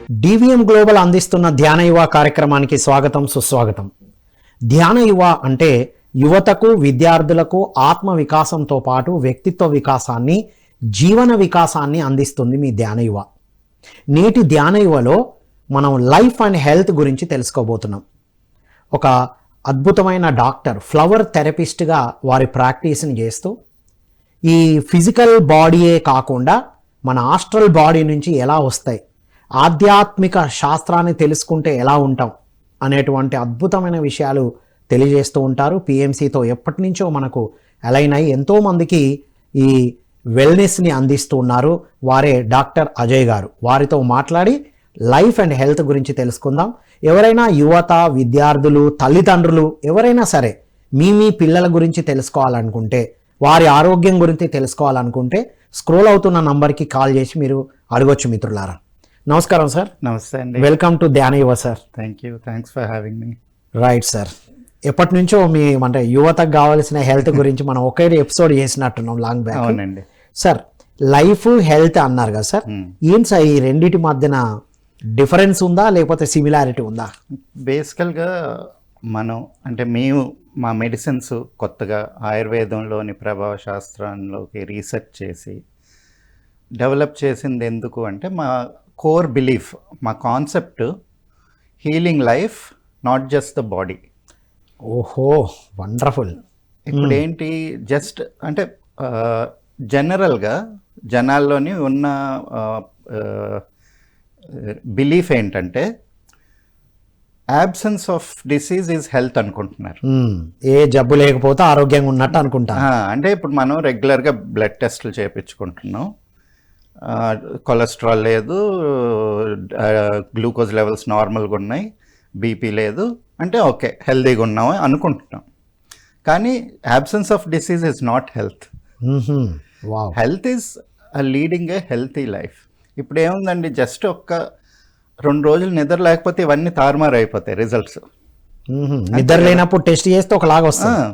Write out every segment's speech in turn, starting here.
DVM global అందిస్తున్న ధ్యాన యువ కార్యక్రమానికి స్వాగతం సుస్వాగతం. ధ్యాన యువ అంటే యువతకు విద్యార్థులకు ఆత్మ వికాసంతో పాటు వ్యక్తిత్వ వికాసాన్ని జీవన వికాసాన్ని అందిస్తుంది మీ ధ్యాన యువ. నేటి ధ్యాన యువలో మనం లైఫ్ అండ్ హెల్త్ గురించి తెలుసుకోబోతున్నాం. ఒక అద్భుతమైన డాక్టర్ ఫ్లవర్ థెరపిస్ట్గా వారి ప్రాక్టీస్ని చేస్తూ ఈ ఫిజికల్ బాడీయే కాకుండా మన ఆస్ట్రల్ బాడీ నుంచి ఎలా వస్తాయి, ఆధ్యాత్మిక శాస్త్రాన్ని తెలుసుకుంటే ఎలా ఉంటాం అనేటువంటి అద్భుతమైన విషయాలు తెలియజేస్తూ ఉంటారు. పిఎంసితో ఎప్పటి నుంచో మనకు అలైన్ అయి ఎంతోమందికి ఈ వెల్నెస్ని అందిస్తూ ఉన్నారు. వారే డాక్టర్ అజయ్ గారు. వారితో మాట్లాడి లైఫ్ అండ్ హెల్త్ గురించి తెలుసుకుందాం. ఎవరైనా యువత, విద్యార్థులు, తల్లిదండ్రులు ఎవరైనా సరే మీ పిల్లల గురించి తెలుసుకోవాలనుకుంటే, వారి ఆరోగ్యం గురించి తెలుసుకోవాలనుకుంటే స్క్రోల్ అవుతున్న నంబర్కి కాల్ చేసి మీరు అడగొచ్చు మిత్రులారా. నమస్కారం సార్. నమస్తే అండి. వెల్కమ్ టు ధ్యాన యువ sir. Thanks for having me. Right sir. ఎప్పటి నుంచో మీ అంటే యువతకు కావాల్సిన హెల్త్ గురించి మనం ఒకే ఎపిసోడ్ చేసినట్టున్నాం లాంగ్ బ్యాక్. అవునండి సార్. లైఫ్ హెల్త్ అన్నారు కదా సార్, ఏంటి సార్ ఈ రెండింటి మధ్యన డిఫరెన్స్ ఉందా లేకపోతే సిమిలారిటీ ఉందా? బేసికల్గా మనం అంటే మా మెడిసిన్స్ కొత్తగా ఆయుర్వేదంలోని ప్రభావ శాస్త్రంలోకి రీసెర్చ్ చేసి డెవలప్ చేసింది ఎందుకు అంటే మా కోర్ బిలీఫ్, మా concept healing life, not just the body. ఓహో, వండర్ఫుల్. ఇప్పుడు ఏంటి జస్ట్ అంటే జనరల్గా జనాల్లోని ఉన్న బిలీఫ్ ఏంటంటే absence of disease is health అనుకుంటున్నారు. ఏ జబ్బు లేకపోతే ఆరోగ్యంగా ఉన్నట్టు అనుకుంటా. అంటే ఇప్పుడు మనం రెగ్యులర్గా బ్లడ్ టెస్ట్లు చేయించుకుంటున్నాం, కొలెస్ట్రాల్ లేదు, గ్లూకోజ్ లెవెల్స్ నార్మల్గా ఉన్నాయి, బీపీ లేదు అంటే ఓకే హెల్తీగా ఉన్నాము అనుకుంటున్నాం. కానీ absence of disease is not health. Health is leading a healthy life. ఇప్పుడు ఏముందండి, జస్ట్ ఒక్క 2 రోజులు నిద్ర లేకపోతే ఇవన్నీ తారుమారు అయిపోతాయి రిజల్ట్స్. నిద్ర లేనప్పుడు టెస్ట్ చేస్తే ఒకలాగా వస్తుంది.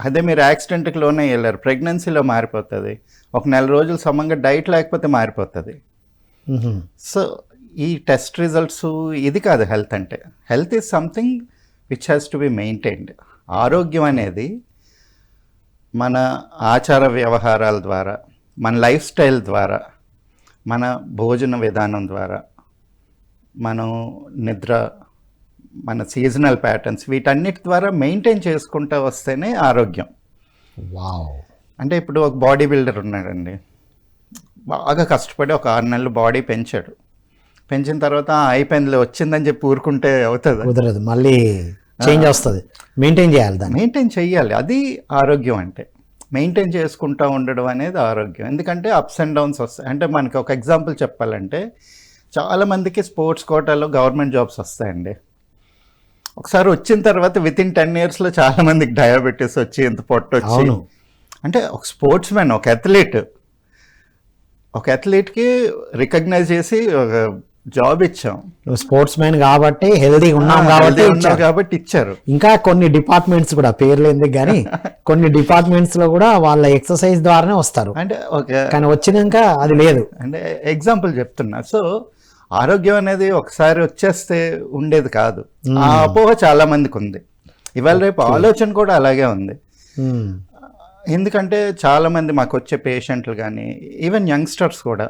అదే మీరు యాక్సిడెంట్కి లోనే వెళ్ళారు, ప్రెగ్నెన్సీలో మారిపోతుంది. ఒక 1 నెల రోజులు సమంగా డైట్ లేకపోతే మారిపోతుంది. సో ఈ టెస్ట్ రిజల్ట్స్ ఇది కాదు హెల్త్ అంటే. Health is something which has to be maintained. ఆరోగ్యం అనేది మన ఆచార వ్యవహారాల ద్వారా, మన లైఫ్ స్టైల్ ద్వారా, మన భోజన విధానం ద్వారా, మనం నిద్ర, మన సీజనల్ ప్యాటర్న్స్, వీటన్నిటి ద్వారా మెయింటైన్ చేసుకుంటూ వస్తేనే ఆరోగ్యం. అంటే ఇప్పుడు ఒక బాడీ బిల్డర్ ఉన్నాడండి, బాగా కష్టపడి ఒక 6 నెలలు బాడీ పెంచాడు. పెంచిన తర్వాత అయిపోయింది వచ్చిందని చెప్పి ఊరుకుంటే అవుతుంది? కుదరదు, మళ్ళీ చేంజ్ వస్తుంది. మెయింటైన్ చేయాలి, దాన్ని మెయింటైన్ చేయాలి. అది ఆరోగ్యం అంటే. మెయింటైన్ చేసుకుంటూ ఉండడం అనేది ఆరోగ్యం. ఎందుకంటే అప్స్ అండ్ డౌన్స్ వస్తాయి. అంటే మనకి ఒక ఎగ్జాంపుల్ చెప్పాలంటే, చాలామందికి స్పోర్ట్స్ కోటాలో గవర్నమెంట్ జాబ్స్ వస్తాయండి. ఒకసారి వచ్చిన తర్వాత వితిన్ 10 yearsలో చాలామందికి డయాబెటీస్ వచ్చి, ఎంత పొట్టు వచ్చి, అంటే ఒక స్పోర్ట్స్ మ్యాన్, ఒక అథ్లీట్కి రికగ్నైజ్ చేసి ఒక జాబ్ ఇచ్చాం. స్పోర్ట్స్ మ్యాన్ కాబట్టి హెల్దీగా ఉన్నాం కాబట్టి ఇచ్చారు. ఇంకా కొన్ని డిపార్ట్మెంట్స్ కూడా పేర్లేంది కానీ కొన్ని డిపార్ట్మెంట్స్ లో కూడా వాళ్ళ ఎక్సర్సైజ్ ద్వారానే వస్తారు. అంటే కానీ వచ్చినాక అది లేదు. అంటే ఎగ్జాంపుల్ చెప్తున్నా. సో ఆరోగ్యం అనేది ఒకసారి వచ్చేస్తే ఉండేది కాదు. ఆ అపోహ చాలా మందికి ఉంది. ఇవాళ రేపు ఆలోచన కూడా అలాగే ఉంది. ఎందుకంటే చాలామంది మాకు వచ్చే పేషెంట్లు కానీ ఈవెన్ యంగ్స్టర్స్ కూడా,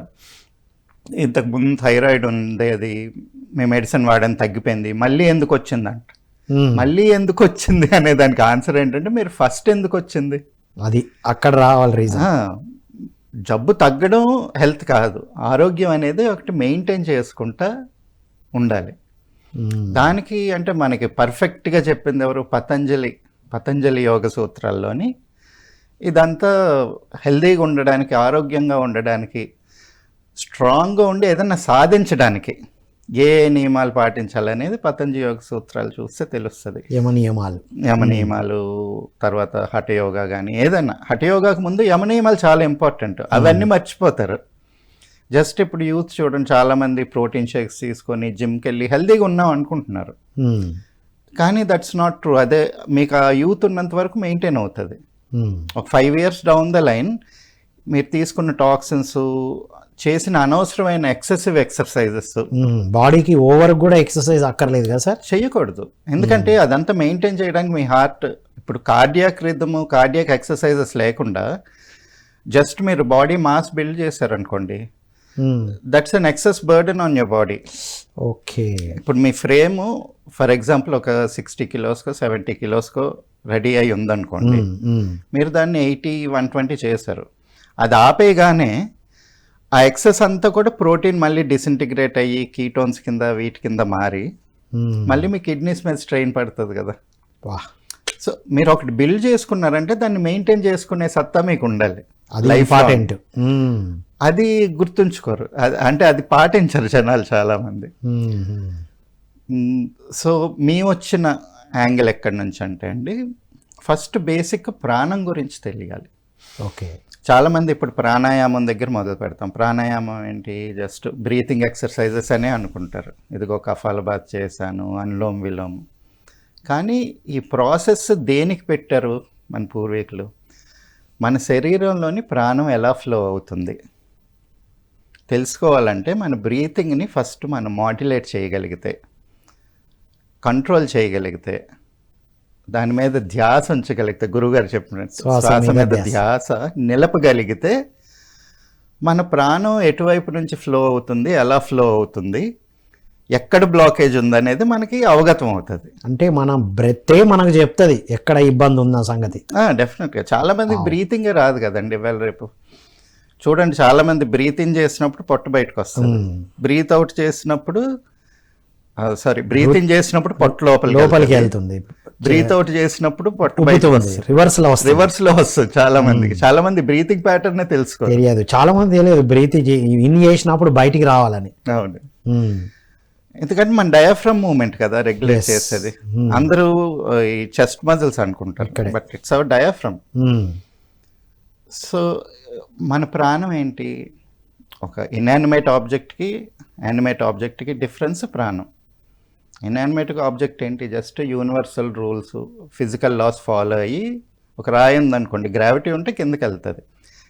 ఇంతకుముందు థైరాయిడ్ ఉంది, అది మేము మెడిసిన్ వాడని తగ్గిపోయింది, మళ్ళీ ఎందుకు వచ్చిందంట. మళ్ళీ ఎందుకు వచ్చింది అనే దానికి ఆన్సర్ ఏంటంటే, మీరు ఫస్ట్ ఎందుకు వచ్చింది అది అక్కడ రావాలి రీజన్. జబ్బు తగ్గడం హెల్త్ కాదు, ఆరోగ్యం అనేది ఒకటి మెయింటైన్ చేసుకుంటా ఉండాలి. దానికి అంటే మనకి పర్ఫెక్ట్గా చెప్పింది ఎవరు? పతంజలి యోగ సూత్రాల్లోని. ఇదంతా హెల్తీగా ఉండడానికి, ఆరోగ్యంగా ఉండడానికి, స్ట్రాంగ్గా ఉండి ఏదన్నా సాధించడానికి ఏ నియమాలు పాటించాలనేది పతంజలి యోగ సూత్రాలు చూస్తే తెలుస్తుంది. యమనియమాలు, తర్వాత హఠయోగా కానీ ఏదైనా. హఠయోగాకు ముందు యమనియమాలు చాలా ఇంపార్టెంట్, అవన్నీ మర్చిపోతారు. జస్ట్ ఇప్పుడు యూత్ చూడండి, చాలామంది ప్రోటీన్ షేక్స్ తీసుకొని జిమ్కి వెళ్ళి హెల్తీగా ఉన్నాం అనుకుంటున్నారు. కానీ దట్స్ నాట్ ట్రూ. అదే మీకు ఆ యూత్ ఉన్నంత వరకు మెయింటైన్ అవుతుంది. ఒక 5 years డౌన్ ద లైన్ మీరు తీసుకున్న టాక్సిన్స్, చేసిన అనవసరమైన ఎక్సెసివ్ ఎక్సర్సైజెస్ బాడీకి ఓవర్ కూడా ఎక్సర్సైజ్ అక్కర్లేదు కదా సార్? చేయకూడదు. ఎందుకంటే అదంతా మెయింటైన్ చేయడానికి మీ హార్ట్, ఇప్పుడు కార్డియాక్ రిథమ్, కార్డియాక్ ఎక్సర్సైజెస్ లేకుండా జస్ట్ మీరు బాడీ మాస్ బిల్డ్ చేశారనుకోండి, that's an excess burden on your body. Okay. ఇప్పుడు మీ ఫ్రేమ్ ఫర్ ఎగ్జాంపుల్ ఒక 60 కిలోస్కో 70 కిలోస్కో రెడీ అయి ఉందనుకోండి, మీరు దాన్ని 80, 120 చేశారు. అది ఆపేయగానే ఆ ఎక్సెస్ అంతా కూడా ప్రోటీన్ మళ్ళీ డిసింటిగ్రేట్ అయ్యి కీటోన్స్ కింద వీటి కింద మారి మళ్ళీ మీ కిడ్నీస్ మీద స్ట్రెయిన్ పడుతుంది కదా. సో మీరు ఒకటి బిల్డ్ చేసుకున్నారంటే దాన్ని మెయింటైన్ చేసుకునే సత్తా మీకు ఉండాలి. ఇంపార్టెంట్. అది గుర్తుంచుకోరు, అంటే అది పాటించరు జనాలు చాలామంది. సో మేము వచ్చిన యాంగిల్ ఎక్కడి నుంచి అంటే అండి, ఫస్ట్ బేసిక్ ప్రాణం గురించి తెలియాలి. ఓకే. చాలామంది ఇప్పుడు ప్రాణాయామం దగ్గర మొదలు పెడతాం. ప్రాణాయామం ఏంటి, జస్ట్ బ్రీతింగ్ ఎక్సర్సైజెస్ అనే అనుకుంటారు. ఇదిగో కపాలభాతి చేశాను, అనులోమ్ విలోమ్. కానీ ఈ ప్రాసెస్ దేనికి పెట్టారు మన పూర్వీకులు? మన శరీరంలోని ప్రాణం ఎలా ఫ్లో అవుతుంది తెలుసుకోవాలంటే మన బ్రీతింగ్ని ఫస్ట్ మనం మాడ్యులేట్ చేయగలిగితే, కంట్రోల్ చేయగలిగితే, దాని మీద ధ్యాస ఉంచగలిగితే, గురువుగారు చెప్పినట్టు శ్వాస మీద ధ్యాస నిలపగలిగితే మన ప్రాణం ఎటువైపు నుంచి ఫ్లో అవుతుంది, ఎలా ఫ్లో అవుతుంది, ఎక్కడ బ్లాకేజ్ ఉందనేది మనకి అవగతం అవుతుంది. అంటే మన బ్రెత్తే మనకు చెప్తుంది ఎక్కడ ఇబ్బంది ఉన్న సంగతి. డెఫినెట్గా. చాలా మందికి బ్రీతింగే రాదు కదండి. ఇవాళ రేపు చూడండి, చాలా మంది బ్రీత్ ఇన్ చేసినప్పుడు పొట్ట బయటకు వస్తుంది, బ్రీత్ అవుట్ చేసినప్పుడు బ్రీత్ ఇన్ చేసినప్పుడు పొట్ట లోపలికి వెళ్తుంది, బ్రీత్ అవుట్ చేసినప్పుడు పొట్ట బయటకు వస్తుంది, రివర్స్ లో వస్తుంది. చాలా మంది బ్రీతింగ్ ప్యాటర్న్ తెలుసుకోలేదు, చాలా మంది తెలియదు బ్రీత్ ఇన్ చేసినప్పుడు బయటికి రావాలని. అవును, ఎందుకంటే మన డయాఫ్రమ్ మూమెంట్ కదా రెగ్యులేట్ చేసేది. అందరూ ఈ చెస్ట్ మజిల్స్ అనుకుంటారు, but it's our diaphragm. So మన ప్రాణం ఏంటి? ఒక ఇన్యానిమేట్ ఆబ్జెక్ట్కి యానిమేట్ ఆబ్జెక్ట్కి డిఫరెన్స్ ప్రాణం. ఇన్యానిమేట్ ఆబ్జెక్ట్ ఏంటి? Just universal rules, physical laws follow అయ్యి, ఒక రాయి ఉందనుకోండి, గ్రావిటీ ఉంటే కిందకి వెళ్తుంది,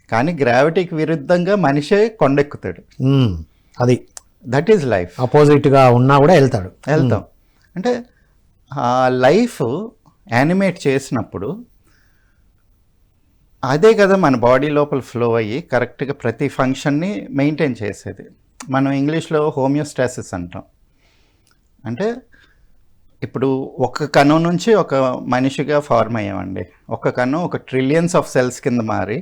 కానీ గ్రావిటీకి విరుద్ధంగా మనిషే కొండెక్కుతాడు. అది దట్ ఈజ్ లైఫ్. అపోజిట్గా ఉన్నా కూడా వెళ్తాం. అంటే ఆ లైఫ్ యానిమేట్ చేసినప్పుడు అదే కదా మన బాడీ లోపల ఫ్లో అయ్యి కరెక్ట్గా ప్రతి ఫంక్షన్ని మెయింటైన్ చేసేది. మనం ఇంగ్లీష్లో హోమియోస్టాసిస్ అంటాం. అంటే ఇప్పుడు ఒక కణం నుంచి ఒక మనిషిగా ఫార్మ్ అయ్యామండి. ఒక కణం ఒక ట్రిలియన్స్ ఆఫ్ సెల్స్ కింద మారి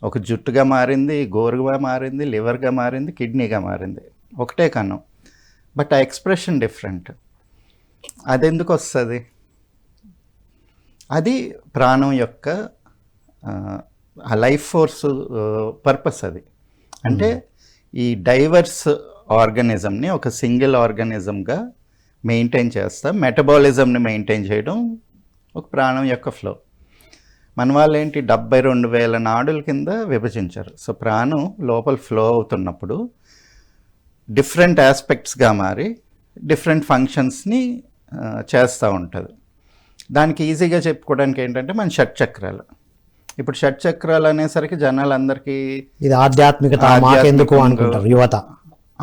ఒక జుట్టుగా మారింది, గోరుగా మారింది, లివర్గా మారింది, కిడ్నీగా మారింది. ఒకటే కణం, బట్ ఆ ఎక్స్ప్రెషన్ డిఫరెంట్. అది ఎందుకు వస్తుంది? అది ప్రాణం యొక్క ఆ లైఫ్ ఫోర్స్ పర్పస్ అది. అంటే ఈ డైవర్స్ ఆర్గానిజంని ఒక సింగిల్ ఆర్గానిజంగా మెయింటైన్ చేస్తాం. మెటబాలిజంని మెయింటైన్ చేయడం ఒక ప్రాణం యొక్క ఫ్లో. మన వాళ్ళు ఏంటి 72,000 నాడుల కింద విభజించారు. సో ప్రాణం లోపల ఫ్లో అవుతున్నప్పుడు డిఫరెంట్ ఆస్పెక్ట్స్గా మారి డిఫరెంట్ ఫంక్షన్స్ని చేస్తూ ఉంటుంది. దానికి ఈజీగా చెప్పుకోవడానికి ఏంటంటే మన షట్చక్రాలు. ఇప్పుడు షట్చక్రాలు అనేసరికి జనాలందరికీ ఇది ఆధ్యాత్మికత మాకెందుకు అనుకుంటారు యువత.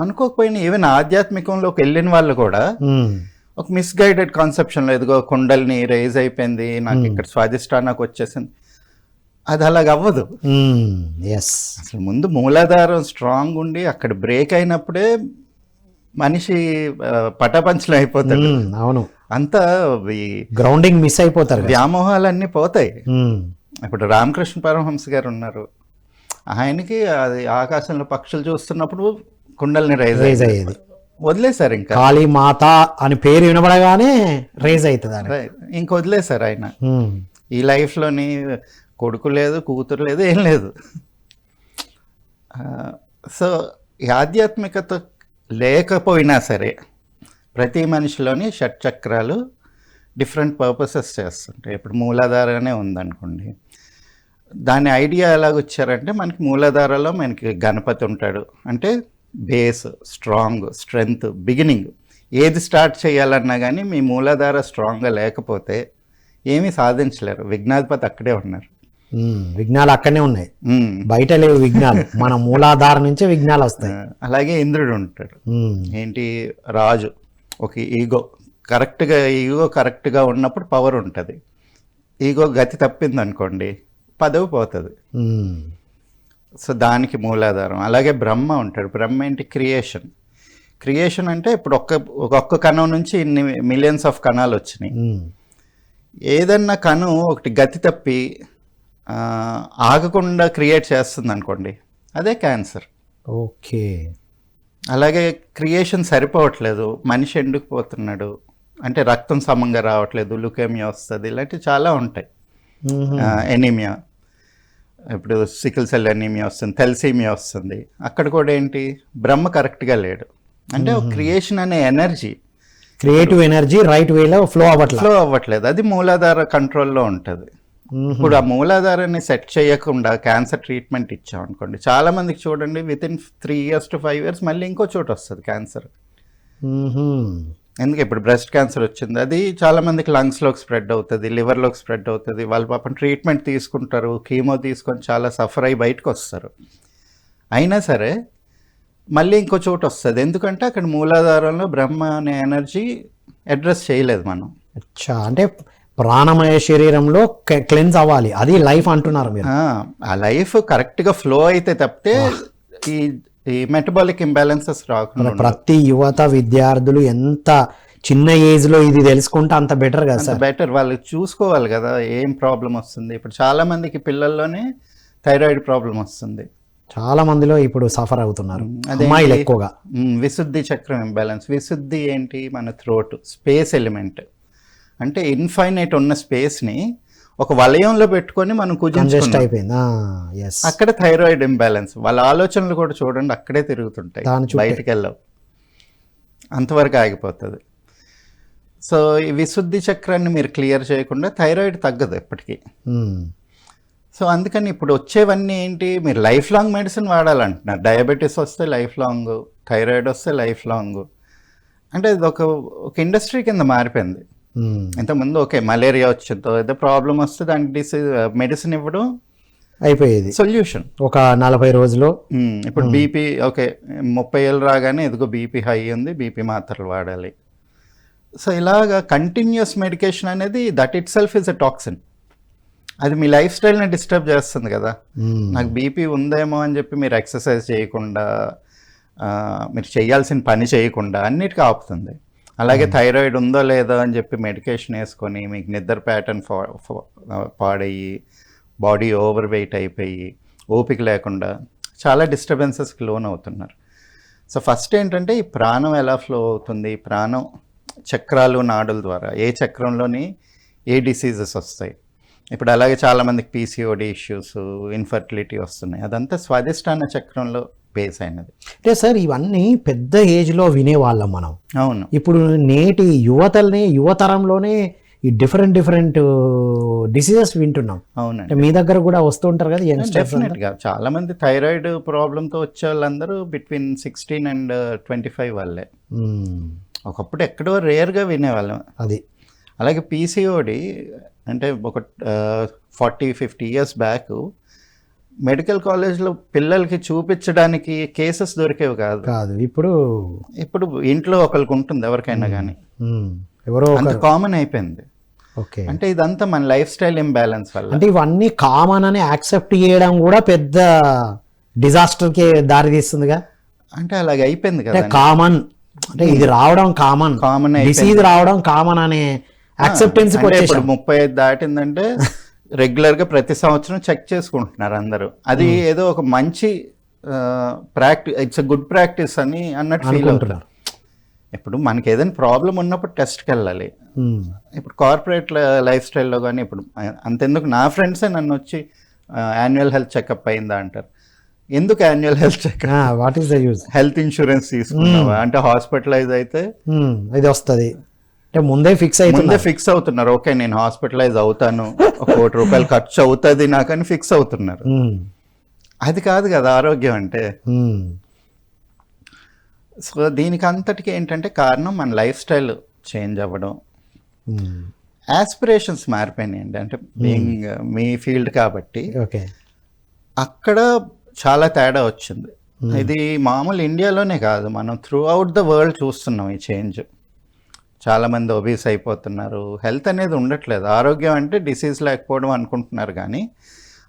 అనుకోకపోయినా ఈవెన్ ఆధ్యాత్మికంలోకి వెళ్ళిన వాళ్ళు కూడా ఒక మిస్గైడెడ్ కాన్సెప్షన్లో, ఎదుగో కుండల్ని రైజ్ అయిపోయింది, నాకు ఇక్కడ స్వాదిష్టానాకు వచ్చేసింది. అది అలాగ అవ్వదు. అసలు ముందు మూలాధారం స్ట్రాంగ్ ఉండి అక్కడ బ్రేక్ అయినప్పుడే మనిషి పటాపంచలు అయిపోతాడు. అవును, అంతా గ్రౌండింగ్ మిస్ అయిపోతారు, వ్యామోహాలన్నీ పోతాయి. ఇప్పుడు రామకృష్ణ పరమహంస గారు ఉన్నారు, ఆయనకి అది ఆకాశంలో పక్షులు చూస్తున్నప్పుడు కుండల్ని రైజ్ అయ్యేది, వదిలేశారు. ఇంకా కాళీ మాత అని పేరు వినబడగానే రైజ్ అవుతుంది, ఇంక వదిలేశారు ఆయన. ఈ లైఫ్లోని కొడుకు లేదు, కూతురు లేదు, ఏం లేదు. సో ఈ ఆధ్యాత్మికత లేకపోయినా సరే ప్రతి మనిషిలోని షట్చక్రాలు డిఫరెంట్ పర్పసెస్ చేస్తుంటాయి. ఇప్పుడు మూలాధారనే ఉందనుకోండి, దాని ఐడియా ఎలాగొచ్చారంటే మనకి మూలాధారలో మనకి గణపతి ఉంటాడు. అంటే బేస్, స్ట్రాంగ్, స్ట్రెంగ్త్, బిగినింగ్. ఏది స్టార్ట్ చేయాలన్నా కానీ మీ మూలాధార స్ట్రాంగ్గా లేకపోతే ఏమీ సాధించలేరు. విఘ్నాధిపతి అక్కడే ఉన్నారు. విఘ్నాలు అక్కడనే ఉన్నాయి, ఉమ్. బయట లేవు విఘ్నాలు, మన మూలాధార నుంచే విఘ్నాలు వస్తాయి. అలాగే ఇంద్రుడు ఉంటాడు, ఉమ్, ఏంటి రాజు, ఒక ఈగో కరెక్ట్గా ఉన్నప్పుడు పవర్ ఉంటుంది. ఈగో గతి తప్పింది అనుకోండి పదవి పోతుంది. ఉమ్, సో దానికి మూలాధారం. అలాగే బ్రహ్మ ఉంటాడు. బ్రహ్మ ఏంటి? క్రియేషన్ అంటే ఇప్పుడు ఒక్క కణం నుంచి ఇన్ని మిలియన్స్ ఆఫ్ కణాలు వచ్చినాయి. ఉమ్, ఏదన్నా కణం ఒకటి గతి తప్పి ఆగకుండా క్రియేట్ చేస్తుంది అనుకోండి, అదే క్యాన్సర్. ఓకే. అలాగే క్రియేషన్ సరిపోవట్లేదు, మనిషి ఎండుకుపోతున్నాడు అంటే రక్తం సమంగా రావట్లేదు, లుకేమియా వస్తుంది, ఇలాంటివి చాలా ఉంటాయి. ఎనీమియా, ఇప్పుడు సికిల్ సెల్ ఎనీమియా వస్తుంది, థెలసీమియా వస్తుంది. అక్కడ కూడా ఏంటి? బ్రహ్మ కరెక్ట్గా లేడు. అంటే క్రియేషన్ అనే ఎనర్జీ, క్రియేటివ్ ఎనర్జీ రైట్ వేలో ఫ్లో అవ్వట్లేదు. అది మూలాధార కంట్రోల్లో ఉంటుంది. ఇప్పుడు ఆ మూలాధారాన్ని సెట్ చేయకుండా క్యాన్సర్ ట్రీట్మెంట్ ఇచ్చాం అనుకోండి, చాలా మందికి చూడండి వితిన్ 3 years to 5 years మళ్ళీ ఇంకో చోటు వస్తుంది క్యాన్సర్. ఎందుకు? ఇప్పుడు బ్రెస్ట్ క్యాన్సర్ వచ్చింది, అది చాలా మందికి లంగ్స్లోకి స్ప్రెడ్ అవుతుంది, లివర్లోకి స్ప్రెడ్ అవుతుంది. వాళ్ళు పాపం ట్రీట్మెంట్ తీసుకుంటారు, కీమో తీసుకొని చాలా సఫర్ అయ్యి బయటకు వస్తారు. అయినా సరే మళ్ళీ ఇంకో చోటు వస్తుంది. ఎందుకంటే అక్కడ మూలాధారంలో బ్రహ్మ అనే ఎనర్జీ అడ్రస్ చేయలేదు మనం. అచ్చా, అంటే ప్రాణమయ శరీరంలో క్లెన్స్ అవ్వాలి, అది లైఫ్ అంటున్నారు మీరు. ఆ లైఫ్ కరెక్ట్గా ఫ్లో అయితే తప్పితే ఈ మెటబాలిక్ ఇంబ్యాలెన్సెస్ రాకుండా. ప్రతి యువత విద్యార్థులు ఎంత చిన్న ఏజ్ లో ఇది తెలుసుకుంటే అంత బెటర్ కదా సార్. బెటర్, వాళ్ళు చూసుకోవాలి కదా ఏం ప్రాబ్లం వస్తుంది. ఇప్పుడు చాలా మందికి పిల్లల్లోనే థైరాయిడ్ ప్రాబ్లం వస్తుంది, చాలా మందిలో ఇప్పుడు సఫర్ అవుతున్నారు, అమ్మాయిలు ఎక్కువగా. విశుద్ధి చక్రం ఇంబ్యాలెన్స్. విశుద్ధి ఏంటి? మన థ్రోట్ స్పేస్ ఎలిమెంట్. అంటే ఇన్ఫైనైట్ ఉన్న స్పేస్ని ఒక వలయంలో పెట్టుకొని మనం కుజించుకుంటాం, అయిపోయింది. అక్కడ థైరాయిడ్ ఇంబ్యాలెన్స్. వాళ్ళ ఆలోచనలు కూడా చూడండి అక్కడే తిరుగుతుంటాయి, బయటికి వెళ్ళవు, అంతవరకు ఆగిపోతుంది. సో ఈ విశుద్ధి చక్రాన్ని మీరు క్లియర్ చేయకుండా థైరాయిడ్ తగ్గదు ఎప్పటికీ. సో అందుకని ఇప్పుడు వచ్చేవన్నీ ఏంటి? మీరు లైఫ్ లాంగ్ మెడిసిన్ వాడాలంటున్నారు. డయాబెటీస్ వస్తే లైఫ్ లాంగ్, థైరాయిడ్ వస్తే లైఫ్ లాంగ్. అంటే ఇది ఒక ఇండస్ట్రీ కింద మారిపోయింది. ఇంతకుముందు ఓకే మలేరియా వచ్చిందో ఏదో ప్రాబ్లం వస్తే దానికి మెడిసిన్ ఇవ్వడం అయిపోయేది, సొల్యూషన్ ఒక 40 రోజులు. ఇప్పుడు బీపీ ఓకే 30 ఏళ్ళు రాగానే ఎదుగో బీపీ హై ఉంది, బీపీ మాత్రలు వాడాలి. సో ఇలాగా కంటిన్యూస్ మెడికేషన్ అనేది that it self is a toxin. అది మీ లైఫ్ స్టైల్ని డిస్టర్బ్ చేస్తుంది కదా. నాకు బీపీ ఉందేమో అని చెప్పి మీరు ఎక్సర్సైజ్ చేయకుండా, మీరు చేయాల్సిన పని చేయకుండా అన్నిటికీ ఆపుతుంది. అలాగే థైరాయిడ్ ఉందో లేదో అని చెప్పి మెడికేషన్ వేసుకొని మీకు నిద్ర ప్యాటర్న్ పాడయ్యి, బాడీ ఓవర్ వెయిట్ అయిపోయి, ఓపిక లేకుండా చాలా డిస్టర్బెన్సెస్కి లోన్ అవుతున్నారు. సో ఫస్ట్ ఏంటంటే ఈ ప్రాణం ఎలా ఫ్లో అవుతుంది? ప్రాణం చక్రాలు, నాడుల ద్వారా ఏ చక్రంలోని ఏ డిసీజెస్ వస్తాయి. ఇప్పుడు అలాగే చాలామందికి పీసీఓడి ఇష్యూస్, ఇన్ఫర్టిలిటీ వస్తున్నాయి. అదంతా స్వాదిష్టాన చక్రంలో బేస్ అయినది. అంటే సార్ ఇవన్నీ పెద్ద ఏజ్లో వినేవాళ్ళం మనం. అవును. ఇప్పుడు నేటి యువతరంలోనే ఈ డిఫరెంట్ డిసీజెస్ వింటున్నాం. అవునండి. మీ దగ్గర కూడా వస్తూ ఉంటారు కదా యంగ్స్టర్స్? డెఫినెట్గా చాలా మంది థైరాయిడ్ ప్రాబ్లంతో వచ్చే వాళ్ళందరూ బిట్వీన్ 16 and 25 వాళ్ళే. ఒకప్పుడు ఎక్కడో రేర్గా వినేవాళ్ళం అది. అలాగే పీసీఓడి అంటే ఒక 40-50 years బ్యాక్ మెడికల్ కాలేజ్లో పిల్లలకి చూపించడానికి కేసెస్ దొరికేవి కాదు. ఇప్పుడు ఇంట్లో ఒకరికి ఉంటుంది ఎవరికైనా కానీ, ఎవరో అంత కామన్ అయిపోయింది. ఓకే. అంటే ఇదంతా మన లైఫ్ స్టైల్ ఇంబ్యాలెన్స్ వల్ల. అంటే ఇవన్నీ కామన్ అని యాక్సెప్ట్ చేయడం కూడా పెద్ద డిజాస్టర్కి దారి తీస్తుందిగా. అంటే అలాగే అయిపోయింది కదా. కామన్ అంటే ఇది రావడం కామన్, డిసీజ్ రావడం కామన్ అనే యాక్సెప్టెన్స్. ఇప్పుడు 35 దాటిందంటే రెగ్యులర్గా ప్రతి సంవత్సరం చెక్ చేసుకుంటున్నారు అందరూ. అది ఏదో ఒక మంచి practice, it's a good practice అని అన్నట్టు ఫీల్ అవుతున్నారు. ఇప్పుడు మనకి ఏదైనా ప్రాబ్లం ఉన్నప్పుడు టెస్ట్కి వెళ్ళాలి. ఇప్పుడు కార్పొరేట్ లైఫ్ స్టైల్లో కానీ ఇప్పుడు అంతెందుకు నా ఫ్రెండ్సే నన్ను వచ్చి యాన్యువల్ హెల్త్ చెకప్ అయిందా అంటారు. ఎందుకు annual health checkup? What is the use? Health insurance తీసుకున్నావా అంటే హాస్పిటలైజ్ అయితే ఇది వస్తుంది అంటే ముందే ఫిక్స్ అవుతున్నారు. ఓకే నేను హాస్పిటలైజ్ అవుతాను, ₹1 కోటి ఖర్చు అవుతుంది నాకని ఫిక్స్ అవుతున్నారు. అది కాదు కదా ఆరోగ్యం అంటే. సో దీనికి అంతటికి ఏంటంటే కారణం మన లైఫ్ స్టైల్ చేంజ్ అవ్వడం. ఆస్పిరేషన్స్ మారిపోయినాయండి. అంటే బీయింగ్ మీ ఫీల్డ్ కాబట్టి ఓకే. అక్కడ చాలా తేడా వచ్చింది. ఇది మామూలు ఇండియాలోనే కాదు, మనం త్రూ అవుట్ ద వరల్డ్ చూస్తున్నాం ఈ చేంజ్. చాలామంది ఒబీస్ అయిపోతున్నారు, హెల్త్ అనేది ఉండట్లేదు. ఆరోగ్యం అంటే డిసీజ్ లేకపోవడం అనుకుంటున్నారు, కానీ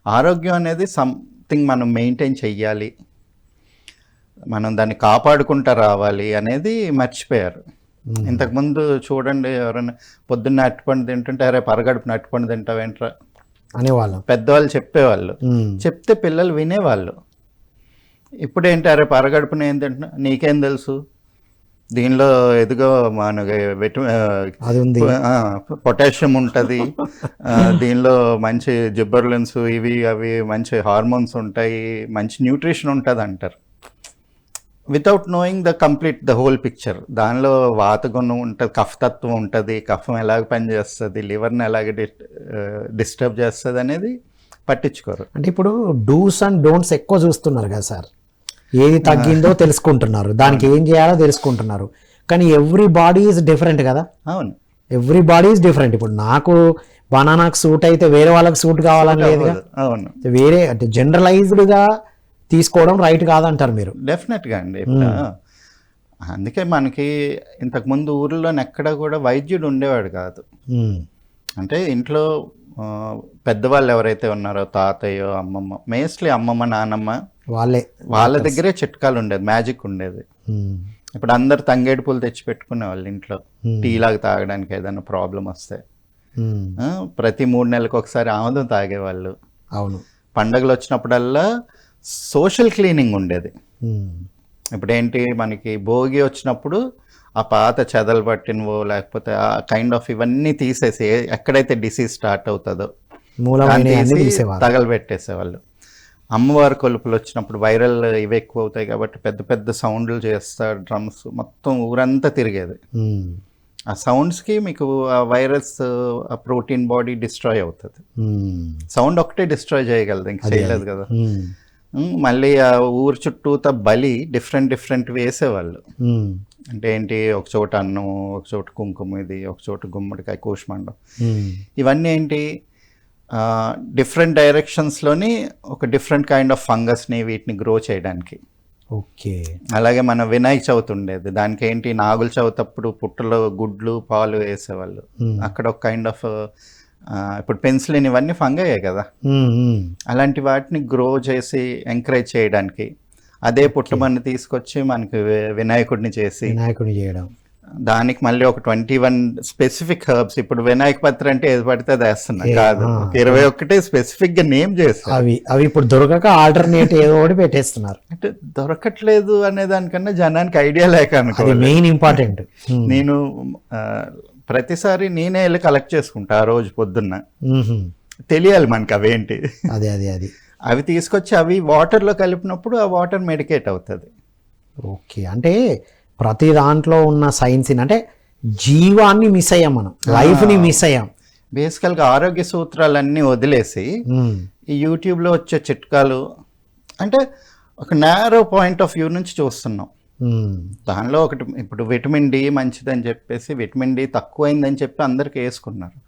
ఆరోగ్యం అనేది సంథింగ్ మనం మెయింటైన్ చెయ్యాలి, మనం దాన్ని కాపాడుకుంటూ రావాలి అనేది మర్చిపోయారు. ఇంతకుముందు చూడండి, ఎవరైనా పొద్దున్న అరటిపండు తింటుంటే అరే పరగడుపున అరటిపండు తింటావేంట్రా అనేవాళ్ళం, పెద్దవాళ్ళు చెప్పేవాళ్ళు. చెప్తే పిల్లలు వినేవాళ్ళు. ఇప్పుడు ఏంటి, అరే పరగడుపున ఏం తింటున్నా, నీకేం తెలుసు, దీనిలో ఎదుగో మనకి అది ఉంది, పొటాషియం ఉంటుంది, దీనిలో మంచి జిబ్బర్లెన్స్ ఇవి అవి మంచి హార్మోన్స్ ఉంటాయి, మంచి న్యూట్రిషన్ ఉంటుంది అంటారు, without knowing the whole picture. దానిలో వాతగుణం ఉంటుంది, కఫతత్వం ఉంటుంది, కఫం ఎలాగ పనిచేస్తుంది, లివర్ని ఎలాగ డిస్టర్బ్ చేస్తుంది అనేది పట్టించుకోరు. అంటే ఇప్పుడు డూస్ అండ్ డోంట్స్ ఎక్కువ చూస్తున్నారు కదా సార్, ఏది తగ్గిందో తెలుసుకుంటున్నారు, దానికి ఏం చేయాలో తెలుసుకుంటున్నారు, కానీ ఎవ్రీ బాడీ ఈజ్ డిఫరెంట్ కదా. అవును, ఎవ్రీ బాడీ ఈజ్ డిఫరెంట్. ఇప్పుడు నాకు బనానాకు సూట్ అయితే వేరే వాళ్ళకి సూట్ కావాలని లేదు. అవును, వేరే అంటే జనరలైజ్డ్గా తీసుకోవడం రైట్ కాదంటారు మీరు. డెఫినెట్గా అండి. అందుకే మనకి ఇంతకుముందు ఊర్లోని ఎక్కడ కూడా వైద్యుడు ఉండేవాడు కాదు. అంటే ఇంట్లో పెద్దవాళ్ళు ఎవరైతే ఉన్నారో, తాతయ్యో అమ్మమ్మ, మేస్ట్లీ అమ్మమ్మ నానమ్మ, వాళ్ళ దగ్గరే చిట్కాలు ఉండేది, మ్యాజిక్ ఉండేది. ఇప్పుడు అందరు తంగేడు పూలు తెచ్చి పెట్టుకునే వాళ్ళు ఇంట్లో, టీ లాగా తాగడానికి ఏదైనా ప్రాబ్లం వస్తే. ప్రతి 3 నెలలకు ఒకసారి ఆముదం తాగేవాళ్ళు. అవును, పండగలు వచ్చినప్పుడల్లా సోషల్ క్లీనింగ్ ఉండేది. ఇప్పుడు ఏంటి, మనకి భోగి వచ్చినప్పుడు ఆ పాత చెదలు పట్టినవో లేకపోతే ఆ కైండ్ ఆఫ్ ఇవన్నీ తీసేసి ఎక్కడైతే డిసీజ్ స్టార్ట్ అవుతుందో తగలబెట్టేసేవాళ్ళు. అమ్మవారి కొలుపులు వచ్చినప్పుడు వైరల్ ఇవి ఎక్కువ అవుతాయి కాబట్టి పెద్ద పెద్ద సౌండ్లు చేస్తారు, డ్రమ్స్, మొత్తం ఊరంతా తిరిగేది. ఆ సౌండ్స్కి మీకు ఆ వైరస్, ఆ ప్రోటీన్ బాడీ డిస్ట్రాయ్ అవుతుంది. సౌండ్ ఒకటే డిస్ట్రాయ్ చేయగలదు, ఇంక చేయలేదు కదా. మళ్ళీ ఆ ఊరు చుట్టూతో బలి డిఫరెంట్ వేసేవాళ్ళు. అంటే ఏంటి, ఒక చోట అన్నం, ఒక చోట కుంకుమ, ఇది ఒక చోట గుమ్మడికాయ, కూష్మండం, ఇవన్నీ ఏంటి డిఫరెంట్ డైరెక్షన్స్లోని ఒక డిఫరెంట్ కైండ్ ఆఫ్ ఫంగస్ని వీటిని గ్రో చేయడానికి. ఓకే. అలాగే మన వినాయక చవితి ఉండేది, దానికి ఏంటి నాగుల చవితి అప్పుడు పుట్టలో గుడ్లు పాలు వేసేవాళ్ళు. అక్కడ ఒక కైండ్ ఆఫ్ ఇప్పుడు పెన్సిలిన్ ఇవన్నీ ఫంగయ్యాయి కదా, అలాంటి వాటిని గ్రో చేసి ఎంకరేజ్ చేయడానికి అదే పుట్టమని తీసుకొచ్చి మనకి వినాయకుడిని చేయడం. దానికి మళ్ళీ ఒక 21 స్పెసిఫిక్ హర్బ్స్. ఇప్పుడు వినాయక పత్రి అంటే ఏది పడితే అది వేస్తున్నా కాదు, 21 స్పెసిఫిక్ గా నేమ్ చేస్తారు. అవి ఇప్పుడు దొరకక ఆల్టర్నేట్ ఏదో ఒకటి పెట్టేస్తున్నారు. అంటే దొరకట్లేదు అనే దానికన్నా జనానికి ఐడియా లేక అనుకో, మెయిన్ ఇంపార్టెంట్. నేను ప్రతిసారి నేనే వెళ్ళి కలెక్ట్ చేసుకుంటా ఆ రోజు పొద్దున్న, తెలియాలి మనకి అవేంటి. అవి తీసుకొచ్చి అవి వాటర్లో కలిపినప్పుడు ఆ వాటర్ మెడికేట్ అవుతుంది. ఓకే. అంటే ప్రతి దాంట్లో ఉన్న సైన్స్, అంటే జీవాన్ని మిస్ అయ్యాం మనం, లైఫ్ని మిస్ అయ్యాం. బేసికల్గా ఆరోగ్య సూత్రాలన్నీ వదిలేసి ఈ యూట్యూబ్లో వచ్చే చిట్కాలు అంటే ఒక నేరో పాయింట్ ఆఫ్ వ్యూ నుంచి చూస్తున్నాం. దానిలో ఒకటి, ఇప్పుడు విటమిన్ డి మంచిదని చెప్పేసి విటమిన్ డి తక్కువైందని చెప్పి అందరికి వేసుకున్నారు.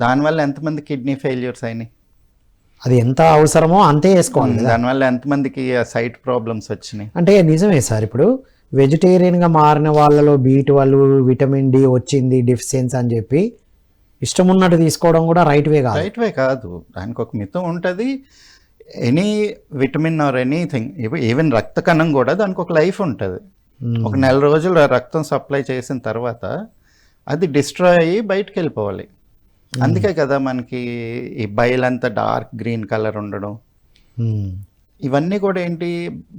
దానివల్ల ఎంతమంది కిడ్నీ ఫెయిల్యూర్స్ అయినాయి, అది ఎంత అవసరమో అంతే వేసుకోవాలి. దానివల్ల ఎంతమందికి సైట్ ప్రాబ్లమ్స్ వచ్చినాయి. అంటే నిజమే సార్, ఇప్పుడు వెజిటేరియన్గా మారిన వాళ్ళలో B12 విటమిన్ డి వచ్చింది డెఫిషియన్సీ అని చెప్పి ఇష్టం ఉన్నట్టు తీసుకోవడం కూడా రైట్ వే కాదు. దానికి ఒక మితం ఉంటుంది. Any vitamin or anything, even రక్త కణం కూడా దానికి ఒక లైఫ్ ఉంటుంది. ఒక 1 నెల రోజులు రక్తం సప్లై చేసిన తర్వాత అది డిస్ట్రాయ్ అయ్యి బయటకు వెళ్ళిపోవాలి. అందుకే కదా మనకి ఈ బైల్ అంతా డార్క్ గ్రీన్ కలర్ ఉండడం, ఇవన్నీ కూడా ఏంటి